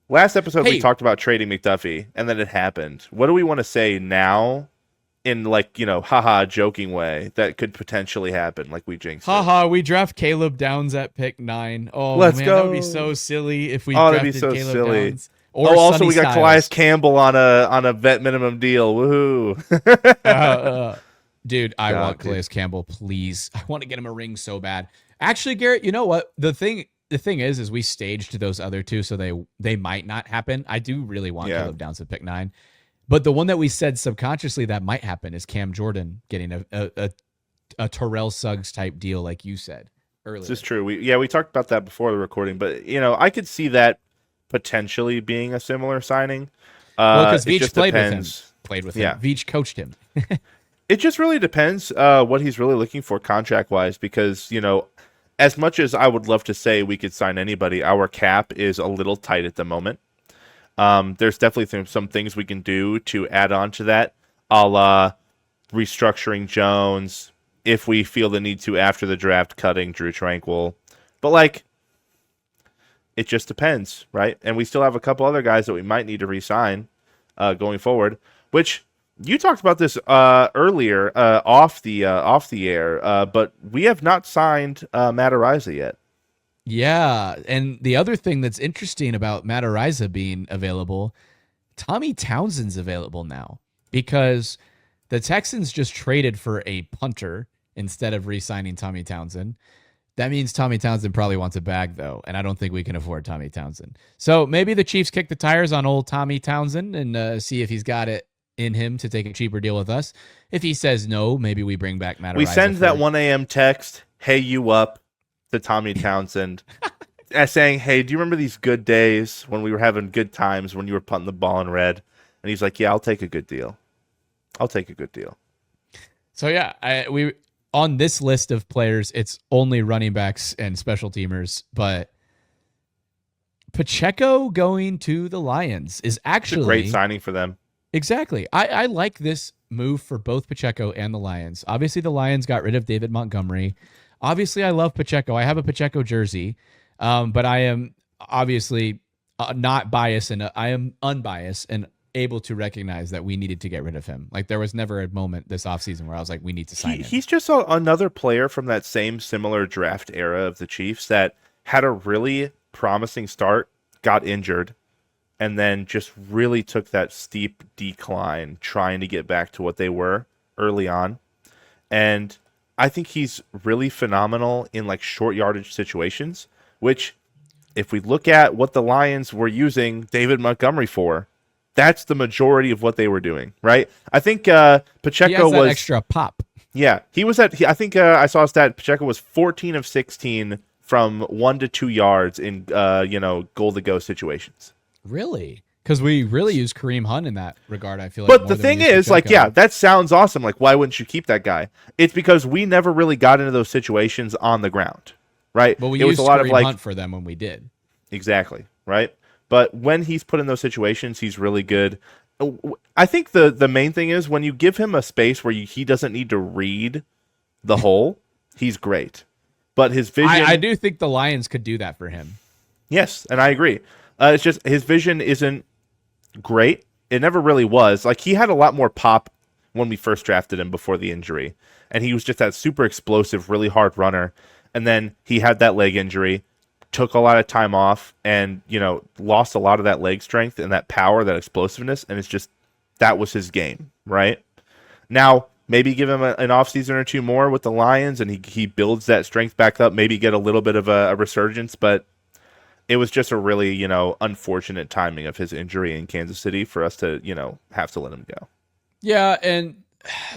last episode we talked about trading McDuffie, and then it happened. What do we want to say now? In haha, joking way that could potentially happen, like we jinxed. Haha, we draft Caleb Downs at pick 9. Oh, let's go. That would be so silly if we drafted Caleb Downs. Or also we got Calais Campbell on a vet minimum deal. Woohoo! Dude, I want Calais Campbell, please. I want to get him a ring so bad. Actually, Garrett, you know what? The thing is we staged those other 2, so they might not happen. I do really want Caleb Downs at pick 9. But the one that we said subconsciously that might happen is Cam Jordan getting a Terrell Suggs type deal, like you said earlier. This is true. We talked about that before the recording, but I could see that potentially being a similar signing. Because Veach played with him. Yeah. Veach coached him. It just really depends what he's really looking for contract wise, because as much as I would love to say we could sign anybody, our cap is a little tight at the moment. There's definitely some things we can do to add on to that, a la restructuring Jones, if we feel the need to after the draft, cutting Drew Tranquil. But it just depends, right? And we still have a couple other guys that we might need to re-sign going forward, which you talked about this earlier off the air, but we have not signed Matt Araiza yet. Yeah, and the other thing that's interesting about Matt Araiza being available, Tommy Townsend's available now because the Texans just traded for a punter instead of re-signing Tommy Townsend. That means Tommy Townsend probably wants a bag, though, and I don't think we can afford Tommy Townsend. So maybe the Chiefs kick the tires on old Tommy Townsend and see if he's got it in him to take a cheaper deal with us. If he says no, maybe we bring back Matt Araiza. We send that 1 a.m. text, hey, you up? To Tommy Townsend saying, hey, do you remember these good days when we were having good times when you were punting the ball in red? And he's like, yeah, I'll take a good deal. So yeah, we on this list of players, it's only running backs and special teamers, but Pacheco going to the Lions is actually a great signing for them. Exactly. I like this move for both Pacheco and the Lions. Obviously, the Lions got rid of David Montgomery. Obviously, I love Pacheco. I have a Pacheco jersey, but I am obviously not biased, and I am unbiased and able to recognize that we needed to get rid of him. Like, there was never a moment this offseason where I was like, we need to sign him. He's just another player from that same similar draft era of the Chiefs that had a really promising start, got injured, and then just really took that steep decline trying to get back to what they were early on. And I think he's really phenomenal in like short yardage situations, which if we look at what the Lions were using David Montgomery for, that's the majority of what they were doing, right? I think Pacheco he has that was extra pop. Yeah, he was at. I think I saw a stat. Pacheco was 14 of 16 from 1 to 2 yards in goal to go situations. Really? Because we really use Kareem Hunt in that regard, I feel like. But the thing is, like, yeah, that sounds awesome. Like, why wouldn't you keep that guy? It's because we never really got into those situations on the ground, right? But we it used was a lot Kareem of like Hunt for them when we did. Exactly, right? But when he's put in those situations, he's really good. I think the main thing is when you give him a space where he doesn't need to read the hole, he's great. But his vision... I do think the Lions could do that for him. Yes, and I agree. It's just his vision isn't great. It never really was. Like, he had a lot more pop when we first drafted him before the injury. And he was just that super explosive, really hard runner. And then he had that leg injury, took a lot of time off, and lost a lot of that leg strength and that power, that explosiveness, and it's just that was his game, right? Now, maybe give him an offseason or two more with the Lions, and he builds that strength back up, maybe get a little bit of a resurgence, but it was just a really, unfortunate timing of his injury in Kansas City for us to, have to let him go. Yeah, and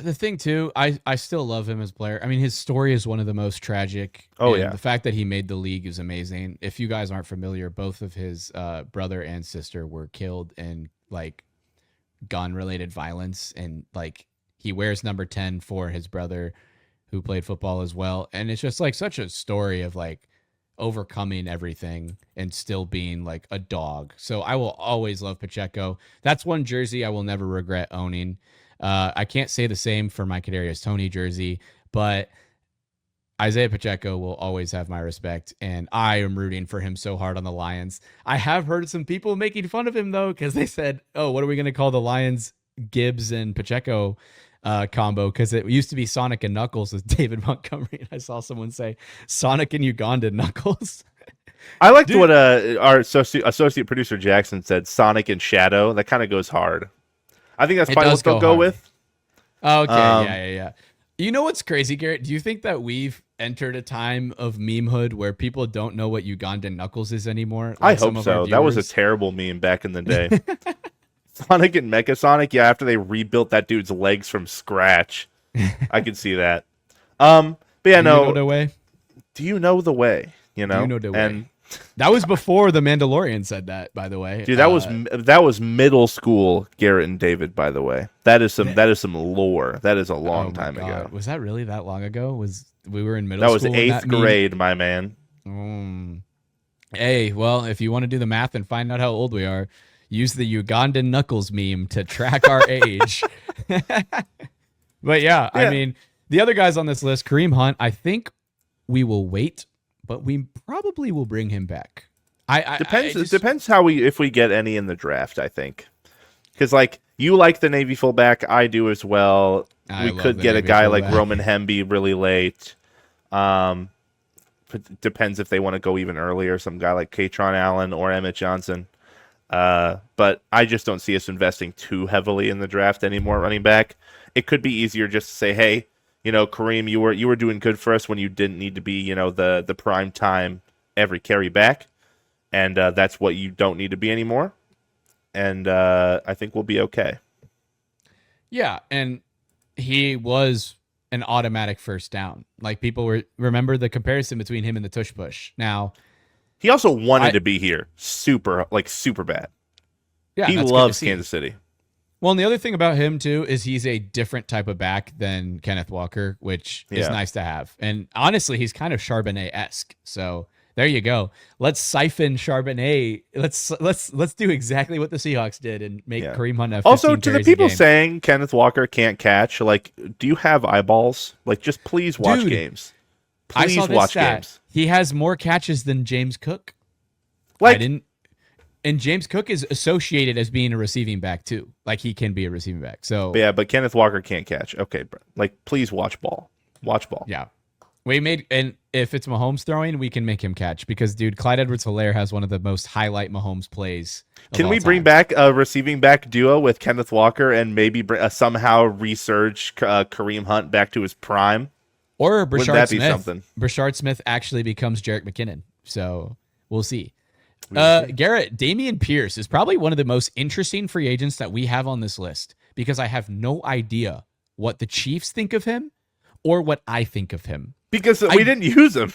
the thing too, I still love him as a player. I mean, his story is one of the most tragic. Oh, and yeah. The fact that he made the league is amazing. If you guys aren't familiar, both of his brother and sister were killed in like gun-related violence, and like he wears number 10 for his brother who played football as well. And it's just like such a story of like overcoming everything and still being like a dog. So I will always love Pacheco. That's one jersey I will never regret owning. I can't say the same for my Kadarius Toney jersey, but Isaiah Pacheco will always have my respect, and I am rooting for him so hard on the Lions. I have heard some people making fun of him, though, because they said, oh, what are we going to call the Lions Gibbs and Pacheco combo? Because it used to be Sonic and Knuckles with David Montgomery, and I saw someone say Sonic and Uganda Knuckles. I liked what our associate producer Jackson said, Sonic and Shadow. That kind of goes hard. I think that's probably what they'll go with. Okay, yeah. You know what's crazy, Garrett? Do you think that we've entered a time of memehood where people don't know what Ugandan Knuckles is anymore? I hope so. That was a terrible meme back in the day. Sonic and Mecha Sonic, yeah, after they rebuilt that dude's legs from scratch. I can see that. But yeah, Do you know the way? Do you know the way? Do you know the way? That was before the Mandalorian said that, by the way. Dude, that was middle school Garrett and David, by the way. That is some lore. That is a long time ago. Was that really that long ago? We were in middle school? That was 8th grade, my man. Hey, well, if you want to do the math and find out how old we are, use the Ugandan Knuckles meme to track our age. But yeah, I mean, the other guys on this list, Kareem Hunt, I think we will wait, but we probably will bring him back. It depends if we get any in the draft, I think. Because like you like the Navy fullback, I do as well. We could get a guy like Roman Hemby really late. Depends if they want to go even earlier. Some guy like Katron Allen or Emmett Johnson. But I just don't see us investing too heavily in the draft anymore running back. It could be easier just to say, hey, Kareem, you were doing good for us when you didn't need to be, the prime time every carry back. And that's what you don't need to be anymore. And I think we'll be okay. Yeah, and he was an automatic first down. Like people remember the comparison between him and the tush push. Now, he also wanted to be here super bad. Yeah, he loves Kansas City. Well, and the other thing about him too is he's a different type of back than Kenneth Walker, which is nice to have. And honestly, he's kind of Charbonnet-esque. So There you go. Let's siphon Charbonnet. Let's do exactly what the Seahawks did and make Kareem Hunt have 15 Also, to the carries a people game. saying Kenneth Walker can't catch, like, do you have eyeballs? Like, just please watch games. Please I saw this watch stat. games. He has more catches than James Cook. Like, and James Cook is associated as being a receiving back too. Like he can be a receiving back. So yeah, but Kenneth Walker can't catch. Okay, bro. Like, please watch ball. Watch ball. Yeah. And if it's Mahomes throwing, we can make him catch because, dude, Clyde Edwards-Helaire has one of the most highlight Mahomes plays. Can we bring back a receiving back duo with Kenneth Walker and maybe somehow resurge Kareem Hunt back to his prime? Or Wouldn't that be something? Brashard Smith actually becomes Jerick McKinnon. So we'll see. Garrett, Dameon Pierce is probably one of the most interesting free agents that we have on this list because I have no idea what the Chiefs think of him or what I think of him. Because we didn't use him.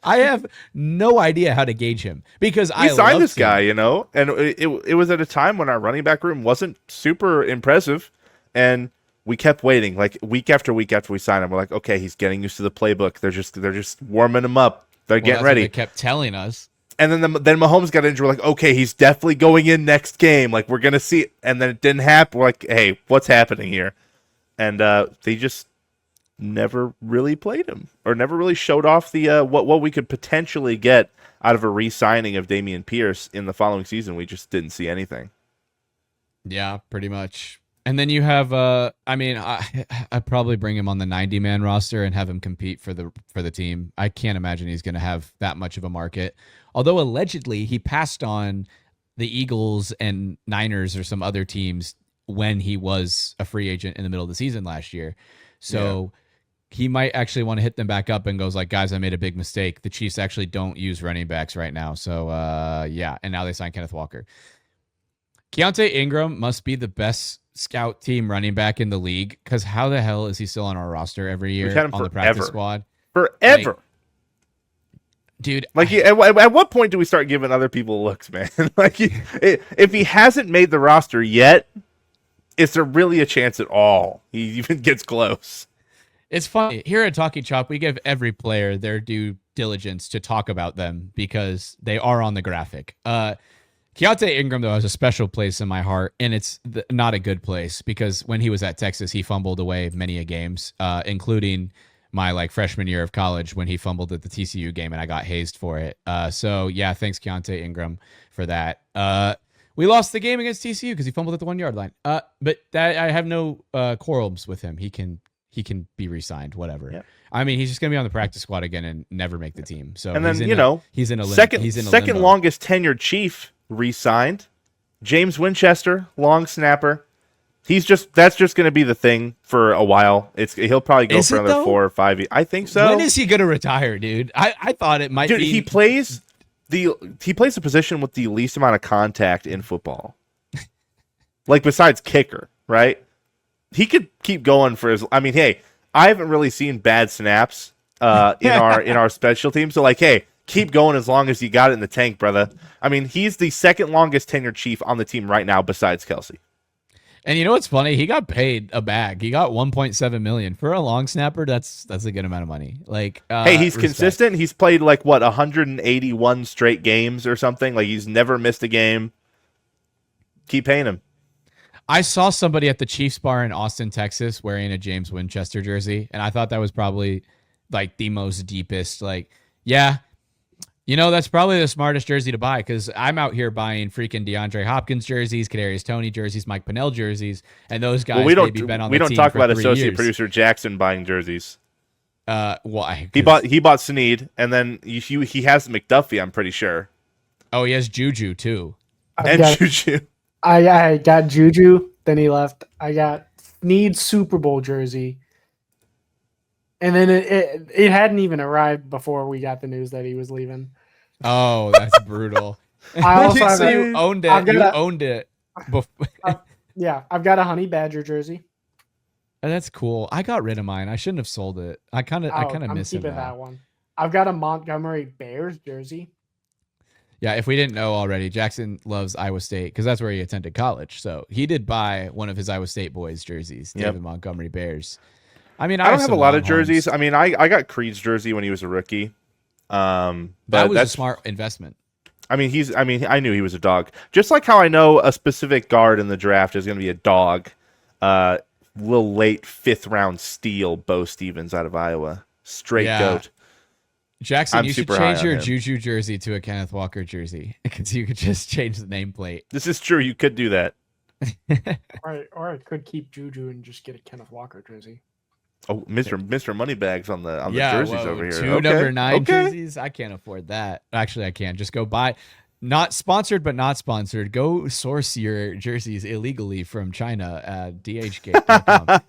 I have no idea how to gauge him because I signed this guy, you know, and it was at a time when our running back room wasn't super impressive, and we kept waiting, like week after week after we signed him. We're like, okay, he's getting used to the playbook. They're just warming him up. They're getting ready. They kept telling us. And then Mahomes got injured. We're like, okay, he's definitely going in next game. Like, we're gonna see it. And then it didn't happen. We're like, hey, what's happening here? And they just never really played him or never really showed off the what we could potentially get out of a re-signing of Dameon Pierce in the following season. We just didn't see anything. Yeah, pretty much. And then you have I'd probably bring him on the 90-man roster and have him compete for the team. I can't imagine he's going to have that much of a market. Although allegedly he passed on the Eagles and Niners or some other teams when he was a free agent in the middle of the season last year. So he might actually want to hit them back up and goes like, guys, I made a big mistake. The Chiefs actually don't use running backs right now. So, and now they signed Kenneth Walker. Keontae Ingram must be the best scout team running back in the league because how the hell is he still on our roster every year on the practice squad? Forever. Like, dude. Like, at what point do we start giving other people looks, man? Like, if he hasn't made the roster yet, is there really a chance at all he even gets close? It's funny. Here at Talkin Chop, we give every player their due diligence to talk about them because they are on the graphic. Keontae Ingram, though, has a special place in my heart, and it's not a good place because when he was at Texas, he fumbled away many games, including my freshman year of college when he fumbled at the TCU game, and I got hazed for it. So, thanks, Keontae Ingram, for that. We lost the game against TCU because he fumbled at the 1 yard line. But I have no quarrels with him. He can be re-signed, whatever. Yeah. I mean, he's just going to be on the practice squad again and never make the team. So, and then he's in a second longest tenured Chief re-signed, James Winchester, long snapper. That's just going to be the thing for a while. He'll probably go for another 4 or 5 years. I think so. When is he going to retire, dude? I thought it might be. He plays the position with the least amount of contact in football. Like besides kicker, right? He could keep going for his. I mean, hey, I haven't really seen bad snaps in our special team. So hey, keep going as long as you got it in the tank, brother. I mean, he's the second longest tenured Chief on the team right now besides Kelsey. And you know what's funny? He got paid a bag. He got $1.7 million for a long snapper. That's a good amount of money. Hey, he's consistent. He's played 181 straight games or something. He's never missed a game. Keep paying him. I saw somebody at the Chiefs bar in Austin, Texas, wearing a James Winchester jersey, and I thought that was probably the most deepest. That's probably the smartest jersey to buy because I'm out here buying freaking DeAndre Hopkins jerseys, Kadarius Toney jerseys, Mike Pennell jerseys, and those guys maybe been on the team for 3 years. We don't talk about associate producer Jackson buying jerseys. Why? He bought Snead, and then he has McDuffie. I'm pretty sure. Oh, he has Juju too, Juju. I got Juju, then he left. I got Snead's Super Bowl jersey. And then it hadn't even arrived before we got the news that he was leaving. Oh, that's brutal. I also you owned it. You owned it. Yeah, I've got a Honey Badger jersey. And that's cool. I got rid of mine. I shouldn't have sold it. I kind of miss him now. That one. I've got a Montgomery Bears jersey. Yeah, if we didn't know already, Jackson loves Iowa State because that's where he attended college. So he did buy one of his Iowa State boys' jerseys, David Montgomery Bears. I mean, I don't have a lot of jerseys. I mean, I got Creed's jersey when he was a rookie. That was a smart investment. I mean, I knew he was a dog. Just like how I know a specific guard in the draft is going to be a dog. Little late 5th round steal, Bo Stevens out of Iowa. Straight goat. Jackson, you should change your Juju jersey to a Kenneth Walker jersey because you could just change the nameplate. This is true. You could do that. or I could keep Juju and just get a Kenneth Walker jersey. Oh, Mr. Moneybags on the jerseys over here. 2 number 9 jerseys. I can't afford that. Actually, I can. Just go buy. Not sponsored, but not sponsored. Go source your jerseys illegally from China at dhgate.com.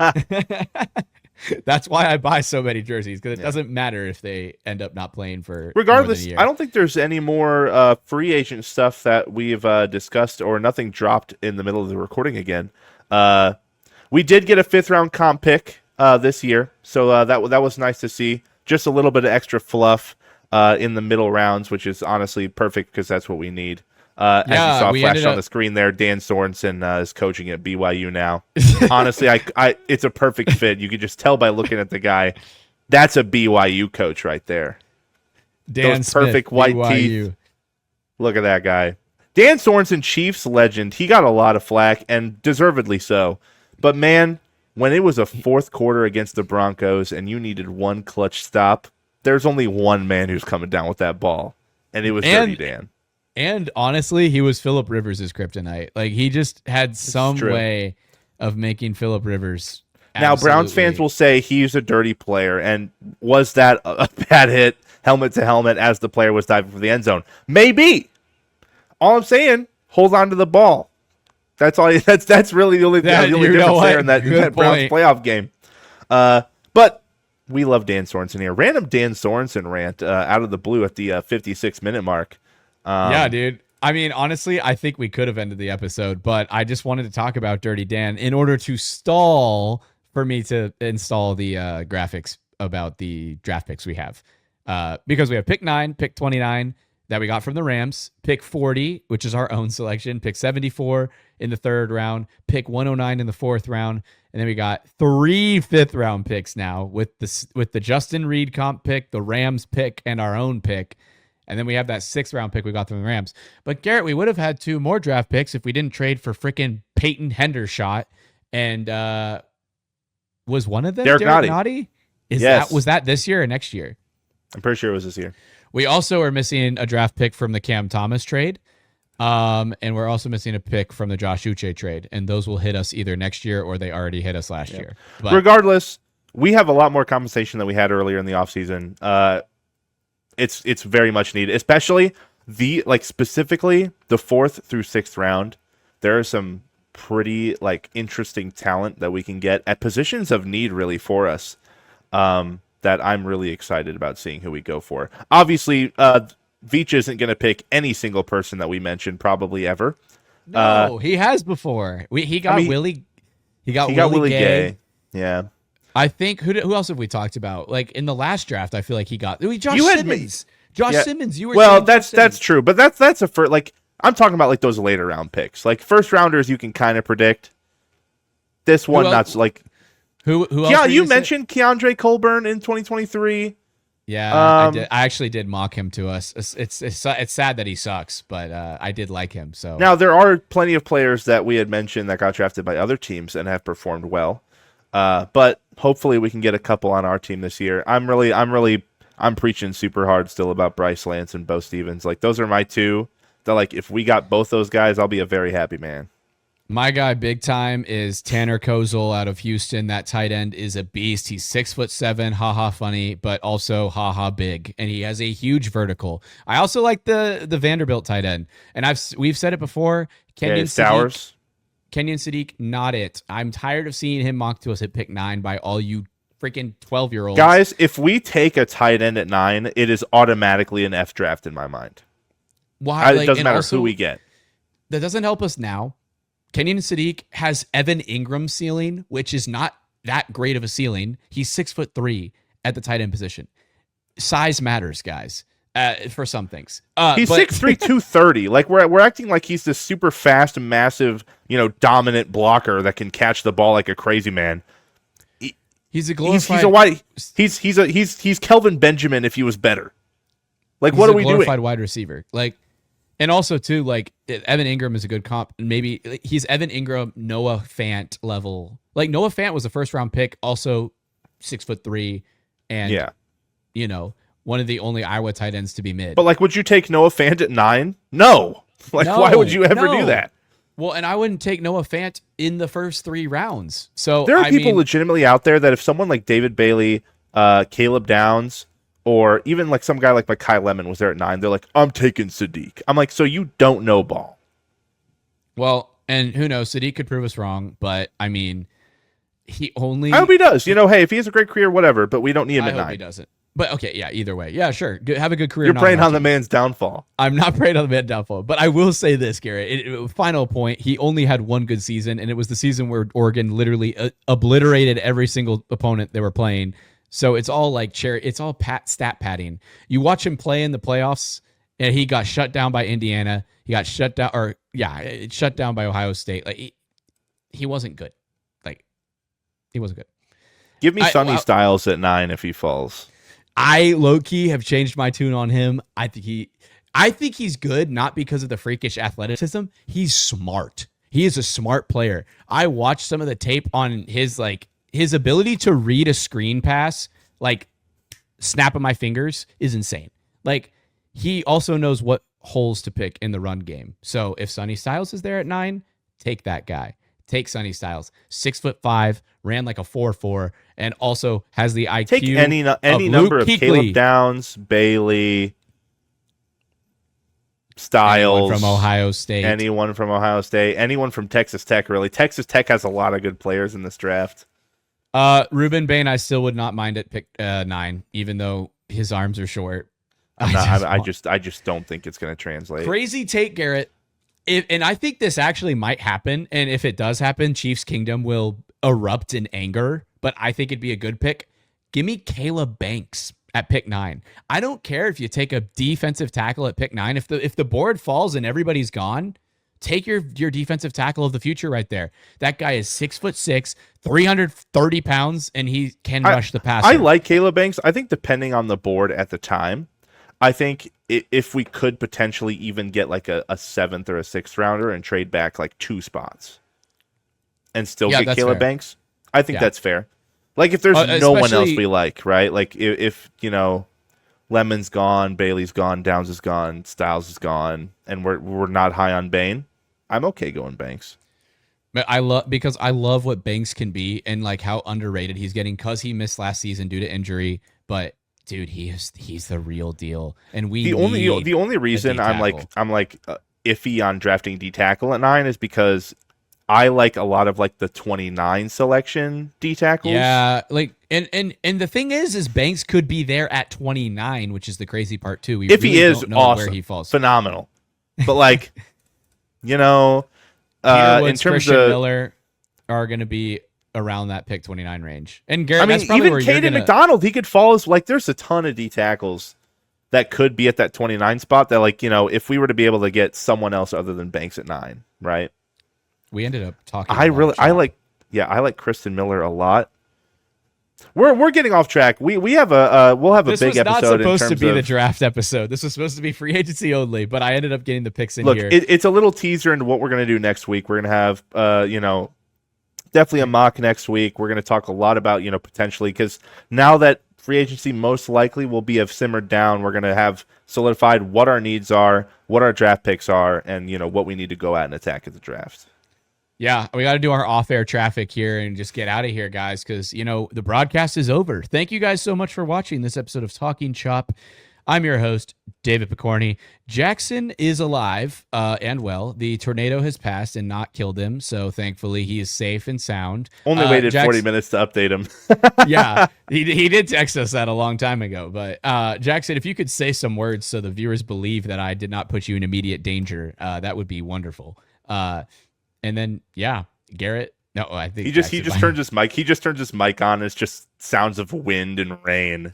That's why I buy so many jerseys, because it doesn't matter if they end up not playing for regardless. More than a year. I don't think there's any more free agent stuff that we've discussed, or nothing dropped in the middle of the recording again. We did get a 5th round comp pick this year, so that was nice to see. Just a little bit of extra fluff in the middle rounds, which is honestly perfect because that's what we need. As you saw flashed on the screen there, Dan Sorensen is coaching at BYU now. Honestly, I it's a perfect fit. You could just tell by looking at the guy. That's a BYU coach right there. Dan Those perfect Smith, white BYU. teeth. Look at that guy. Dan Sorensen, Chiefs legend. He got a lot of flack, and deservedly so. But man, when it was a 4th quarter against the Broncos and you needed one clutch stop, there's only one man who's coming down with that ball, and it was Dirty Dan. And honestly, he was Phillip Rivers' kryptonite. Like, he just had some way of making Phillip Rivers. Now, Browns fans will say he's a dirty player, and was that a bad hit, helmet to helmet, as the player was diving for the end zone? Maybe. All I'm saying, hold on to the ball. That's all. That's really the only difference there in that Browns playoff game. But we love Dan Sorensen here. Random Dan Sorensen rant out of the blue at the 56-minute mark. Yeah, dude. I mean, honestly, I think we could have ended the episode, but I just wanted to talk about Dirty Dan in order to stall for me to install the graphics about the draft picks we have. Because we have pick 9, pick 29 that we got from the Rams, pick 40, which is our own selection, pick 74 in the 3rd round, pick 109 in the 4th round, and then we got 3 5th round picks now with the Justin Reed comp pick, the Rams pick, and our own pick. And then we have that 6th round pick we got from the Rams. But Garrett, we would have had 2 more draft picks if we didn't trade for freaking Peyton Hendershot. And was one of them Derek Nottie? Was that this year or next year? I'm pretty sure it was this year. We also are missing a draft pick from the Cam Thomas trade. And we're also missing a pick from the Josh Uche trade. And those will hit us either next year or they already hit us last year. But regardless, we have a lot more compensation than we had earlier in the offseason. It's very much needed, especially specifically the 4th through 6th round. There are some pretty interesting talent that we can get at positions of need really for us. That I'm really excited about seeing who we go for. Obviously, Veach isn't going to pick any single person that we mentioned probably ever. No, he has before. He got Willie. He got Willie Gay. Yeah. I think who else have we talked about? Like in the last draft, I feel like he got Josh Simmons. Simmons. You were that's true, but that's a first. I'm talking about those later round picks, first rounders. You can kind of predict. This one, who else? Yeah, you mentioned Keandre Colburn in 2023. Yeah, I did. I actually did mock him to us. It's sad that he sucks, but I did like him. So now there are plenty of players that we had mentioned that got drafted by other teams and have performed well. But hopefully we can get a couple on our team this year. I'm preaching super hard still about Bryce Lance and Bo Stevens. Those are my 2 that if we got both those guys, I'll be a very happy man. My guy big time is Tanner Kozel out of Houston. That tight end is a beast. He's 6'7", haha funny, but also haha big. And he has a huge vertical. I also like the Vanderbilt tight end. And we've said it before. Kenyon Sadiq, not it. I'm tired of seeing him mocked to us at pick 9 by all you freaking 12-year-olds. Guys, if we take a tight end at 9, it is automatically an F draft in my mind. Why? It doesn't matter who we get. That doesn't help us now. Kenyon Sadiq has Evan Ingram ceiling, which is not that great of a ceiling. He's 6'3" at the tight end position. Size matters, guys. For some things. He's 6'3", 230. We're acting like he's this super fast, massive, dominant blocker that can catch the ball like a crazy man. He's a glorified. He's Kelvin Benjamin if he was better. Like, He's what a are we glorified doing? wide receiver. Like, and also too, like Evan Ingram is a good comp. Maybe he's Evan Ingram, Noah Fant level. Like Noah Fant was a first round pick, also 6'3", and Yeah. One of the only Iowa tight ends to be mid. But like, would you take Noah Fant at 9? No. Like, why would you ever do that? Well, and I wouldn't take Noah Fant in the first 3 rounds. So there are people legitimately out there that if someone like David Bailey, Caleb Downs, or even like some guy like Kai Lemon was there at 9, they're like, I'm taking Sadiq. I'm like, so you don't know ball. Well, and who knows? Sadiq could prove us wrong, but I mean, I hope he does. Hey, if he has a great career, whatever, but we don't need him at 9. I hope he doesn't. But okay, yeah, either way. Yeah, sure. Have a good career. You're preying on the man's downfall. I'm not preying on the man's downfall. But I will say this, Garrett. Final point, he only had one good season, and it was the season where Oregon literally obliterated every single opponent they were playing. So it's all like stat padding. You watch him play in the playoffs, and he got shut down by Indiana. He got shut down by Ohio State. Like he wasn't good. Like he wasn't good. Give me Sonny Styles at 9 if he falls. I low-key have changed my tune on him. I think he's good, not because of the freakish athleticism. He's smart. He is a smart player. I watched some of the tape on his ability to read a screen pass, like snap of my fingers, is insane. Like he also knows what holes to pick in the run game. So if Sonny Styles is there at 9, take that guy. Take Sonny Styles, 6'5", ran like a 4.4, and also has the IQ. Take any number of Kuechly. Caleb Downs, Bailey, Styles, anyone from Ohio State, anyone from Texas Tech. Really, Texas Tech has a lot of good players in this draft. Ruben Bain, I still would not mind at pick 9, even though his arms are short. I just don't think it's going to translate. Crazy take, Garrett. And I think this actually might happen. And if it does happen, Chiefs Kingdom will erupt in anger. But I think it'd be a good pick. Give me Caleb Banks at pick 9. I don't care if you take a defensive tackle at pick 9. If the board falls and everybody's gone, take your defensive tackle of the future right there. That guy is 6'6", 330 pounds, and he can rush the passer. I like Caleb Banks. I think depending on the board at the time, I think if we could potentially even get like a 7th or a 6th rounder and trade back like 2 spots and still get Caleb Banks, I think that's fair. Like if there's no one else we like, right? Like if Lemon's gone, Bailey's gone, Downs is gone, Styles is gone, and we're not high on Bain, I'm okay going Banks. But I love what Banks can be and like how underrated he's getting because he missed last season due to injury, but. Dude, he's the real deal, and the only reason I'm iffy on drafting D tackle at 9 is because I like a lot of like the 29 selection D tackles. Yeah, like and the thing is Banks could be there at 29, which is the crazy part too. If he is awesome, where he falls, phenomenal. But like, in terms Christian of Miller are going to be around that pick 29 range. And Garrett, that's probably even where Caden McDonald, he could fall as like there's a ton of D tackles that could be at that 29 spot that like, if we were to be able to get someone else other than Banks at 9, right? We ended up talking I like Kristen Miller a lot. We're getting off track. We'll have a big episode. This was not supposed to be the draft episode. This was supposed to be free agency only, but I ended up getting the picks in here. Look, it's a little teaser into what we're going to do next week. We're going to have definitely a mock next week. We're going to talk a lot about, potentially, because now that free agency most likely will have simmered down, we're going to have solidified what our needs are, what our draft picks are, and, what we need to go out and attack at the draft. Yeah, we got to do our off-air traffic here and just get out of here, guys, because, the broadcast is over. Thank you guys so much for watching this episode of Talkin Chop. I'm your host, David Pokorny. Jackson is alive and well. The tornado has passed and not killed him, so thankfully he is safe and sound. Only waited 40 minutes to update him. Yeah, he did text us that a long time ago. But Jackson, if you could say some words so the viewers believe that I did not put you in immediate danger, that would be wonderful. And then, yeah, Garrett. No, I think he just turned his mic. He just turns his mic on. It's just sounds of wind and rain.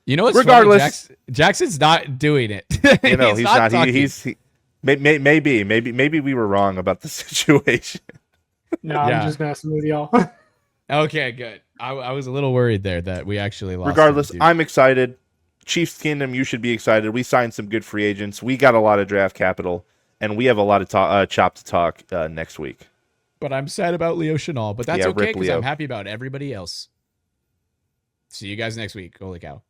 You know what's regardless funny? Jackson's not doing it. He's not. Maybe we were wrong about the situation. No, I'm just messing with y'all. Okay, good. I was a little worried there that we actually lost. Regardless, I'm excited. Chiefs Kingdom, you should be excited. We signed some good free agents. We got a lot of draft capital, and we have a lot of chop to talk next week. But I'm sad about Leo Chenal, but that's Yeah, okay rip because Leo. I'm happy about everybody else. See you guys next week. Holy cow.